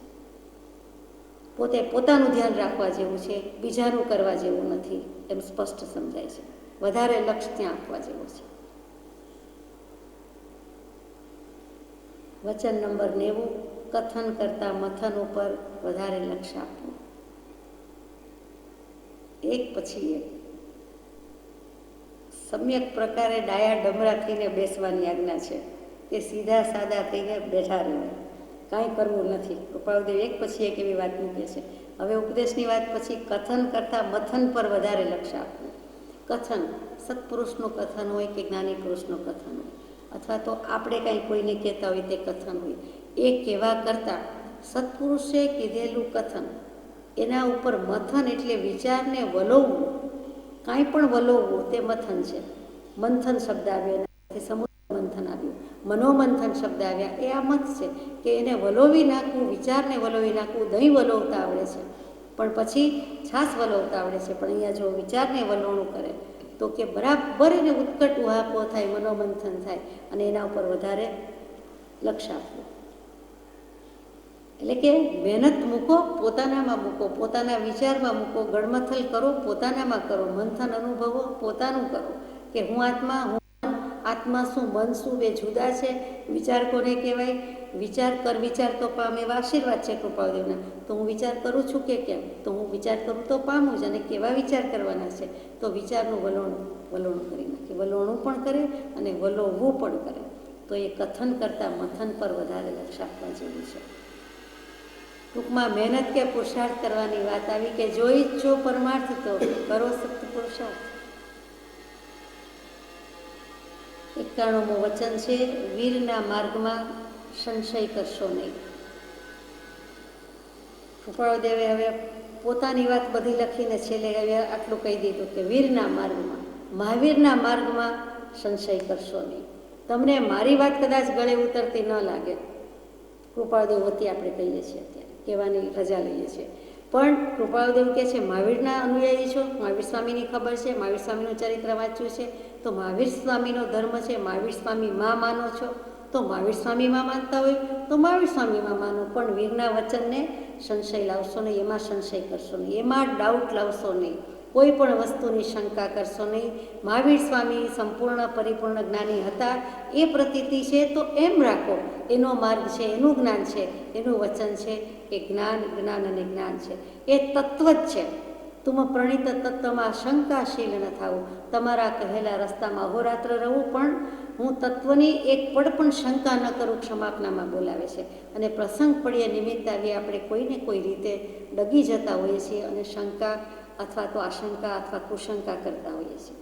પોતે પોતાનું ધ્યાન રાખવા જેવું છે, બીજાનું કરવા જેવું નથી, એમ સ્પષ્ટ સમજાય છે. વધારે લક્ષ્ય ત્યાં આપવા જેવું છે. વચન નંબર 90, કથન કરતાં મથન ઉપર વધારે લક્ષ્ય આપવું. એક પછી એક સમ્યક પ્રકારે ડાયા ડમરા થઈને બેસવાની આજ્ઞા છે, કે સીધા સાદા થઈને બેઠા રહેવું, કાંઈ કરવું નથી. કૃપાળુદેવ એક પછી એક એવી વાત મૂકે છે. હવે ઉપદેશની વાત પછી કથન કરતાં મથન પર વધારે લક્ષ્ય આપવું. કથન સત્પુરુષનું કથન હોય કે જ્ઞાની પુરુષનું કથન હોય, અથવા તો આપણે કાંઈ કોઈને કહેતા હોય તે કથન હોય, એ કહેવા કરતાં સત્પુરુષે કીધેલું કથન એના ઉપર મથન એટલે વિચારને વલોવવું, કાંઈ પણ વલોવવું તે મથન છે. મંથન શબ્દ આવ્યો, એનાથી સમુદ્ર મંથન આવ્યું, મનોમંથન શબ્દ આવ્યા, એ આ મત છે કે એને વલોવી નાખવું, વિચારને વલોવી નાખવું. દહીં વલોવતા આવડે છે પણ પછી છાશ વલોવતા આવડે છે, પણ અહીંયા જો વિચારને વલોવણું કરે તો કે બરાબર એને ઉત્કટ ઉહાપો થાય, મનોમંથન થાય અને એના ઉપર વધારે લક્ષ આપવું. એટલે કે મહેનત મૂકો, પોતાનામાં મૂકો, પોતાના વિચારમાં મૂકો, ગળમથલ કરો, પોતાનામાં કરો, મંથન અનુભવો, પોતાનું કરો કે હું આત્મા, હું આત્મા શું, મન શું, બે જુદા છે. વિચાર કોને કહેવાય? વિચાર કર, વિચાર તો પામ, એવા આશીર્વાદ છે કૃપાળુદેવના. તો હું વિચાર કરું છું કે કેમ? તો હું વિચાર કરું તો પામું જ, અને કેવા વિચાર કરવાના છે? તો વિચારનું વલોણું કરી નાખે, વલોણું પણ કરે અને વલોવવું પણ કરે. તો એ કથન કરતાં મથન પર વધારે લક્ષ આપવા જેવું છે. ટૂંકમાં મહેનત કે પુરુષાર્થ કરવાની વાત આવી કે જો ઈચ્છો પરમાર્થ તો કરો સત્ય પુરુષાર્થ. 91મું વચન છે, વીરના માર્ગમાં સંશય કરશો નહીં. કૃપાળુદેવે હવે પોતાની વાત બધી લખીને છેલ્લે હવે આટલું કહી દીધું કે વીરના માર્ગમાં, મહાવીરના માર્ગમાં સંશય કરશો નહીં. તમને મારી વાત કદાચ ગળે ઉતરતી ન લાગે, કૃપાળુદેવ વતી આપણે કહીએ છીએ, અત્યારે કહેવાની રજા લઈએ છીએ, પણ કૃપાળુદેવ કહે છે મહાવીરના અનુયાયી છો, મહાવીર સ્વામીની ખબર છે, મહાવીર સ્વામીનું ચરિત્ર વાંચ્યું છે, તો મહાવીર સ્વામીનો ધર્મ છે, મહાવીર સ્વામી માં માનો છો, તો મહાવીર સ્વામીમાં માનતા હોય તો મહાવીર સ્વામીમાં માનો, પણ વીરના વચનને સંશય લાવશો નહીં, એમાં સંશય કરશો નહીં, એમાં ડાઉટ લાવશો નહીં, કોઈ પણ વસ્તુની શંકા કરશો નહીં. મહાવીર સ્વામી સંપૂર્ણ પરિપૂર્ણ જ્ઞાની હતા, એ પ્રતીતિ છે તો એમ રાખો, એનો માર્ગ છે, એનું જ્ઞાન છે, એનું વચન છે કે જ્ઞાન, જ્ઞાન અને જ્ઞાન છે, એ તત્વ જ છે. તુમ પ્રણીત તત્વમાં શંકાશીલ ન થાવું. તમારા કહેલા રસ્તામાં અહોરાત્ર રહું, પણ હું તત્વની એક પડ પણ શંકા ન કરું, ક્ષમાપનામાં બોલાવે છે. અને પ્રસંગ પડીએ નિમિત્ત આવી આપણે કોઈને કોઈ રીતે ડગી જતા હોઈએ છીએ અને શંકા અથવા તો આશંકા અથવા કુશંકા કરતા હોઈએ છીએ.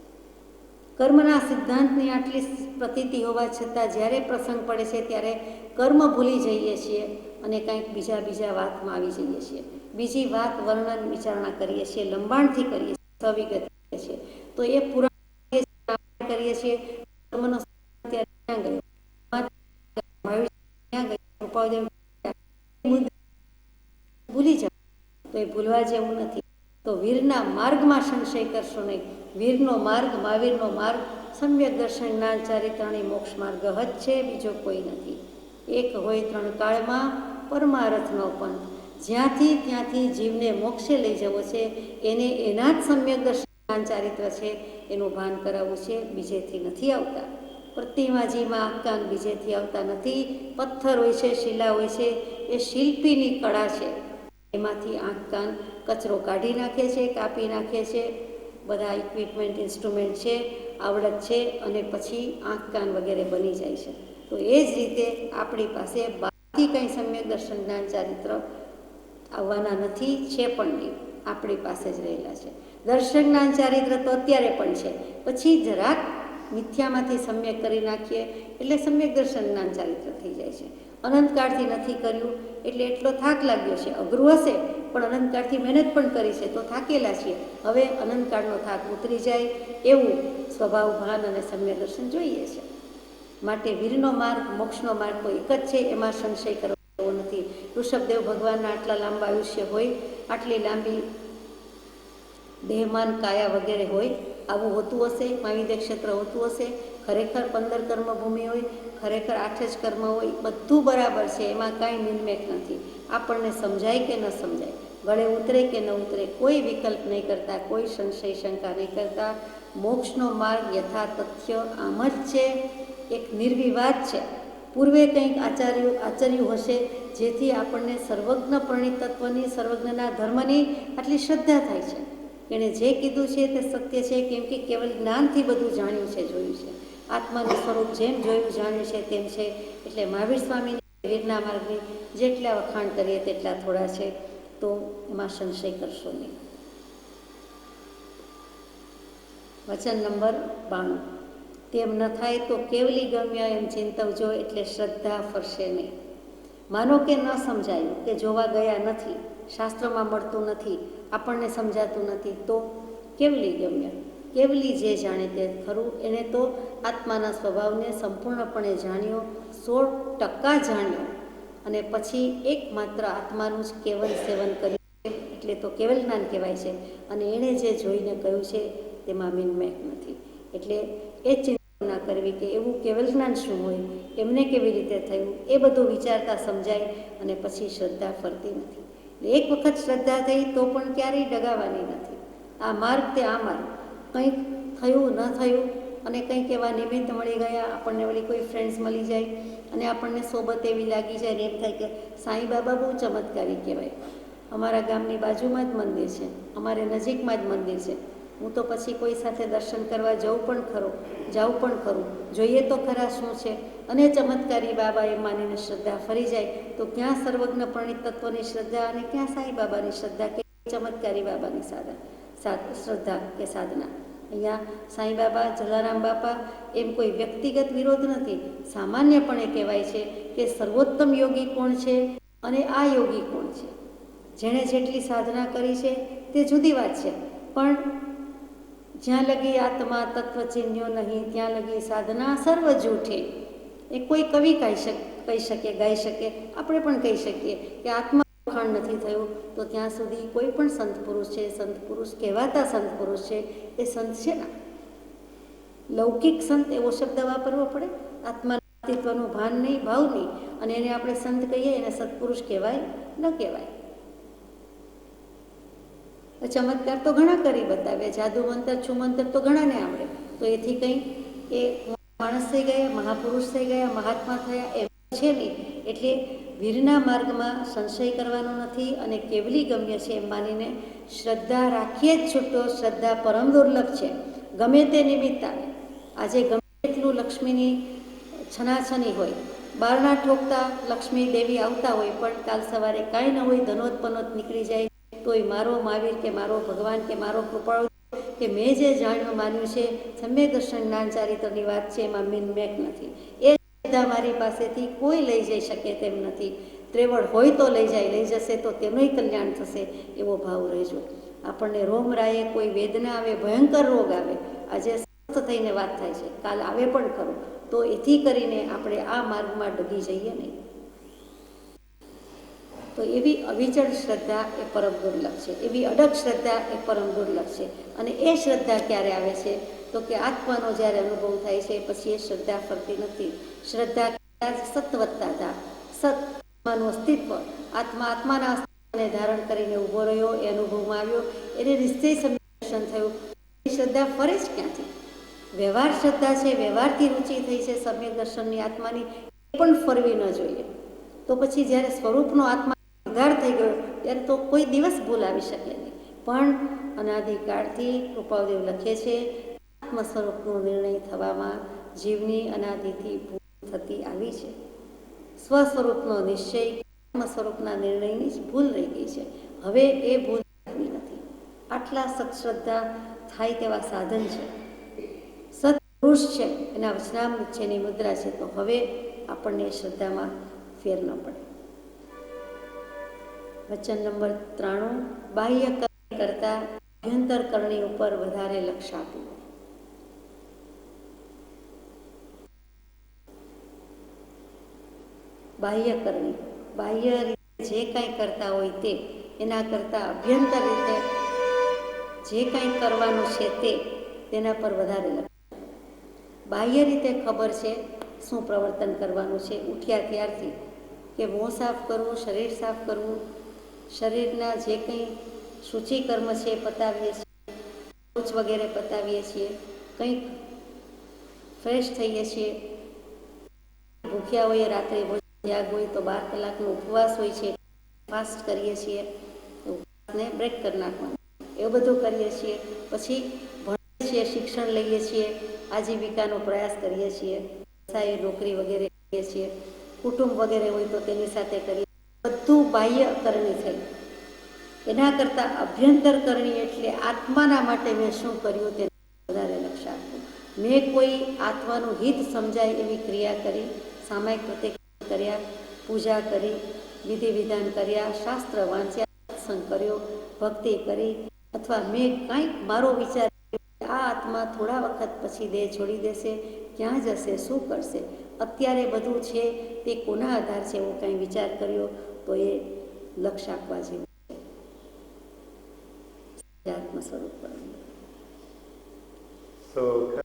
કર્મના સિદ્ધાંતની આટલી પ્રતીતિ હોવા છતાં જ્યારે પ્રસંગ પડે છે ત્યારે કર્મ ભૂલી જઈએ છીએ અને કંઈક બીજા વાતમાં આવી જઈએ છીએ, બીજી વાત વર્ણન વિચારણા કરીએ છીએ, લંબાણથી કરીએ છીએ, સવિગત કરીએ છીએ. તો એ પુરાણ કરીએ છીએ, કર્મનો ક્યાં ગયો, ભૂલી જાઓ, તો એ ભૂલવા જેવું નથી. તો વીરના માર્ગમાં સંશય કરશો નહીં. વીરનો માર્ગ, મહાવીરનો માર્ગ સમ્યક દર્શન, જ્ઞાન, ચારિત્રણી, મોક્ષ માર્ગ જ છે, બીજો કોઈ નથી. એક હોય ત્રણ કાળમાં પરમારથનો પંથ. જ્યાંથી ત્યાંથી જીવને મોક્ષે લઈ જવો છે, એને એના જ સમ્યક દર્શન, જ્ઞાન, ચારિત્ર છે એનું ભાન કરાવવું છે, બીજેથી નથી આવતા. પ્રતિમાજીમાં આકાન બીજેથી આવતા નથી. પથ્થર હોય છે, શિલા હોય છે, એ શિલ્પીની કળા છે, એમાંથી આંખ કાન કચરો કાઢી નાખે છે, કાપી નાખે છે, બધા ઇક્વિપમેન્ટ, ઇન્સ્ટ્રુમેન્ટ છે, આવડત છે, અને પછી આંખ કાન વગેરે બની જાય છે. તો એ જ રીતે આપણી પાસે બાકી કંઈ સમ્યક દર્શન, જ્ઞાન, ચારિત્ર આવવાના નથી, છે પણ નહીં, આપણી પાસે જ રહેલા છે. દર્શન, જ્ઞાન, ચારિત્ર તો અત્યારે પણ છે, પછી જરાક મિથ્યામાંથી સમ્યક કરી નાખીએ એટલે સમ્યક દર્શન, જ્ઞાન, ચારિત્ર થઈ જાય છે. અનંતકાળથી નથી કર્યું એટલે એટલો થાક લાગ્યો છે, અઘરું હશે પણ અનંતકાળથી મહેનત પણ કરી છે તો થાકેલા છીએ, હવે અનંતકાળનો થાક ઉતરી જાય એવું સ્વભાવ, ભાન અને સમ્યક દર્શન જોઈએ છે. માટે વીરનો માર્ગ, મોક્ષનો માર્ગ તો એક જ છે, એમાં સંશય કરવો નથી. ઋષભદેવ ભગવાનના આટલા લાંબા આયુષ્ય હોય, આટલી લાંબી દેહમાન, કાયા વગેરે હોય, આવું હોતું હશે, મહાવિદ્ય ક્ષેત્ર હોતું હશે, ખરેખર 15 કર્મભૂમિ હોય, ખરેખર 8 જ કર્મ હોય, બધું બરાબર છે, એમાં કાંઈ નિર્મેક નથી. આપણને સમજાય કે ન સમજાય, ગળે ઉતરે કે ન ઉતરે, કોઈ વિકલ્પ નહીં કરતા, કોઈ સંશય શંકા નહીં કરતા. મોક્ષનો માર્ગ યથા તથ્ય આમ જ છે, એક નિર્વિવાદ છે. પૂર્વે કંઈક આચર્યું હશે જેથી આપણને સર્વજ્ઞ પ્રણિત તત્વની, સર્વજ્ઞના ધર્મની આટલી શ્રદ્ધા થાય છે. એણે જે કીધું છે તે સત્ય છે, કેમ કે કેવલ જ્ઞાનથી બધું જાણ્યું છે, જોયું છે. આત્માનું સ્વરૂપ જેમ જોયું, જાણ્યું છે તેમ છે. એટલે મહાવીર સ્વામીની વીરના માર્ગની જેટલા વખાણ કરીએ તેટલા થોડા છે, તો એમાં સંશય કરશો નહીં. વચન નંબર 92. તેમ ન થાય તો કેવલી ગમ્ય એમ ચિંતવજો, એટલે શ્રદ્ધા ફરશે નહીં. માનો કે ન સમજાયું, કે જોવા ગયા નથી, શાસ્ત્રમાં મળતું નથી, આપણને સમજાતું નથી, તો કેવલી ગમ્ય, કેવલી જે જાણે તે ખરું. એને તો આત્માના સ્વભાવને સંપૂર્ણપણે જાણ્યો, 100% જાણ્યો, અને પછી એકમાત્ર આત્માનું જ કેવલ સેવન કર્યું, એટલે તો કેવલ જ્ઞાન કહેવાય છે. અને એણે જે જોઈને કહ્યું છે તેમાં મિનમેક નથી. એટલે એ ચિંતા ના કરવી કે એવું કેવલ જ્ઞાન શું હોય, એમને કેવી રીતે થયું, એ બધું વિચારતા સમજાય અને પછી શ્રદ્ધા ફરતી નથી. એક વખત શ્રદ્ધા થઈ તો પણ ક્યારેય ડગાવવાની નથી. આ માર્ગ તે આ માર્ગ, કંઈક થયું ન થયું અને કંઈક એવા નિમિત્ત મળી ગયા, આપણને વળી કોઈ ફ્રેન્ડ્સ મળી જાય અને આપણને સોબત એવી લાગી જાય ને એમ થાય કે સાંઈ બાબા બહુ ચમત્કારી કહેવાય. અમારા ગામની બાજુમાં જ મંદિર છે, અમારે નજીકમાં જ મંદિર છે, હું તો પછી કોઈ સાથે દર્શન કરવા જાઉં પણ ખરું, જોઈએ તો ખરા શું છે. અને ચમત્કારી બાબા એ માનીને શ્રદ્ધા ફરી જાય તો ક્યાં સર્વજ્ઞ પ્રણિત તત્વની શ્રદ્ધા અને ક્યાં સાંઈ બાબાની શ્રદ્ધા કે ચમત્કારી બાબાની શ્રદ્ધા કે સાધના. અહીંયા સાંઈ બાબા, જલારામ બાપા એમ કોઈ વ્યક્તિગત વિરોધ નથી, સામાન્યપણે કહેવાય છે કે સર્વોત્તમ યોગી કોણ છે અને આ યોગી કોણ છે. જેણે જેટલી સાધના કરી છે તે જુદી વાત છે, પણ જ્યાં લગી આત્મા તત્વ ચિહ્ન્યો નહીં ત્યાં લગી સાધના સર્વ જૂઠે. એ કોઈ કવિ કહી શકે, ગાઈ શકે, આપણે પણ કહી શકીએ કે આત્મા વખાણ નથી થયું, તો ત્યાં સુધી કોઈ પણ સંત પુરુષ છે, સંત પુરુષ કહેવાતા સંત પુરુષ છે, એ સંત છે ને. લૌકિક સંત એવો શબ્દ વાપરવો પડે, આત્માના અસ્તિત્વનું ભાન નહીં, ભાવ નહીં, અને એને આપણે સંત કહીએ, એને સત્પુરુષ કહેવાય ન કહેવાય. ચમત્કાર તો ઘણા કરી બતાવ્યા, જાદુ મંતર, છુમંતર તો ઘણાને આવડે, તો એથી કંઈ એ માણસ થઈ ગયા, મહાપુરુષ થઈ ગયા, મહાત્મા થયા એમ છે નહીં. એટલે વીરના માર્ગમાં સંશય કરવાનો નથી અને કેવલી ગમ્ય છે એમ માનીને શ્રદ્ધા રાખીએ જ છૂટો. શ્રદ્ધા પરમ દુર્લભ છે, ગમે તે નિમિત્ત આવે. આજે ગમે એટલું લક્ષ્મીની છનાછની હોય, બારણા ઠોકતા લક્ષ્મી દેવી આવતા હોય, પણ કાલ સવારે કાંઈ ન હોય, ધનોત પનોત નીકળી જાય, તોય મારો મહાવીર કે મારો ભગવાન કે મારો કૃપાળુ કે મેં જે જાણ્યું માન્યું છે, સમ્યક દર્શન જ્ઞાન ચારિત્રની વાત છે, એમાં મિનમેક નથી. એ શ્રદ્ધા મારી પાસેથી કોઈ લઈ જઈ શકે તેમ નથી. ત્રેવડ હોય તો લઈ જાય, લઈ જશે તો તેનુંય કલ્યાણ થશે, એવો ભાવ રહેજો. આપણને રોમરાએ કોઈ વેદના આવે, ભયંકર રોગ આવે, આજે સ્વસ્થ થઈને વાત થાય છે, કાલ આવે પણ ખરું, તો એથી કરીને આપણે આ માર્ગમાં ડગી જઈએ નહીં. તો એવી અવિચળ શ્રદ્ધા એ પરમ દુર્લભ છે, એવી અડગ શ્રદ્ધા એ પરમ દુર્લભ છે. અને એ શ્રદ્ધા ક્યારે આવે છે તો કે આત્માનો જ્યારે અનુભવ થાય છે પછી એ શ્રદ્ધા ફરતી નથી. શ્રદ્ધા સત્વત્તા, સત્માનું અસ્તિત્વ, આત્માના અસ્તિત્વને ધારણ કરીને ઊભો રહ્યો, એ અનુભવમાં આવ્યો, એને નિશ્ચય સમ્યક થયું. એ શ્રદ્ધા ફરે જ ક્યાંથી? વ્યવહાર શ્રદ્ધા છે, વ્યવહારથી રુચિ થઈ છે સમ્યક દર્શનની આત્માની, એ પણ ફરવી ન જોઈએ. તો પછી જ્યારે સ્વરૂપનો આત્મા ઉદ્ધાર થઈ ગયો ત્યારે તો કોઈ દિવસ ભૂલ આવી શકે નહીં. પણ અનાદિકાળથી કૃપાદેવ લખે છે, આત્મ સ્વરૂપનો નિર્ણય થવામાં જીવની અનાદિથી ભૂલ થતી આવી છે. સ્વ સ્વરૂપનો નિશ્ચય, આત્મ સ્વરૂપના નિર્ણયની જ ભૂલ રહી ગઈ છે. હવે એ ભૂલ થતી નથી. આટલા સત્શ્રદ્ધા થાય તેવા સાધન છે, સત્પુરુષ છે, એના વચનામૃત છે, એની મુદ્રા છે, તો હવે આપણને શ્રદ્ધામાં ફેર ન પડે. વચન નંબર 93. બાહ્ય કરણી કરતાં અભ્યંતર કરણી ઉપર વધારે લક્ષ આપવું. બાહ્ય કરણી, બાહ્ય રીતે જે કાંઈ કરતા હોય તે, એના કરતાં અભ્યંતર રીતે જે કાંઈ કરવાનું છે તેના પર વધારે લક્ષ. બાહ્ય રીતે ખબર છે શું પ્રવર્તન કરવાનું છે, ઉઠ્યા ત્યારથી કે મોં સાફ કરવું, શરીર સાફ કરવું, શરીરના જે કંઈ સૂચિકર્મ છે એ પતાવીએ છીએ, શૌચ વગેરે પતાવીએ છીએ, કંઈક ફ્રેશ થઈએ છીએ, ભૂખ્યા હોઈએ, રાત્રે ભોજન ત્યાગ હોય તો 12 કલાકનો ઉપવાસ હોય છે, ફાસ્ટ કરીએ છીએ, ઉપવાસને બ્રેક કરી નાખવાનું, એવું બધું કરીએ છીએ. પછી ભણીએ છીએ, શિક્ષણ લઈએ છીએ, આજીવિકાનો પ્રયાસ કરીએ છીએ, વ્યવસાય, નોકરી વગેરે કરીએ છીએ, કુટુંબ વગેરે હોય તો તેની સાથે કરીએ. બધું બાહ્ય કરણી થઈ. એના કરતાં અભ્યંતર કરણી એટલે આત્માના માટે મેં શું કર્યું તે વધારે મેં કોઈ આત્માનું હિત સમજાય એવી ક્રિયા કરી, સામાયિક પ્રત્યે કર્યા, પૂજા કરી, વિધિ વિધાન કર્યા, શાસ્ત્ર વાંચ્યા, સત્સંગ કર્યો, ભક્તિ કરી, અથવા મેં કંઈક મારો વિચાર આ આત્મા થોડા વખત પછી દેહ છોડી દેશે, ક્યાં જશે, શું કરશે, અત્યારે બધું છે તે કોના આધાર છે એવો કંઈ વિચાર કર્યો તો એ લક્ષ આપવા જેવું છે આત્મ સ્વરૂપ. So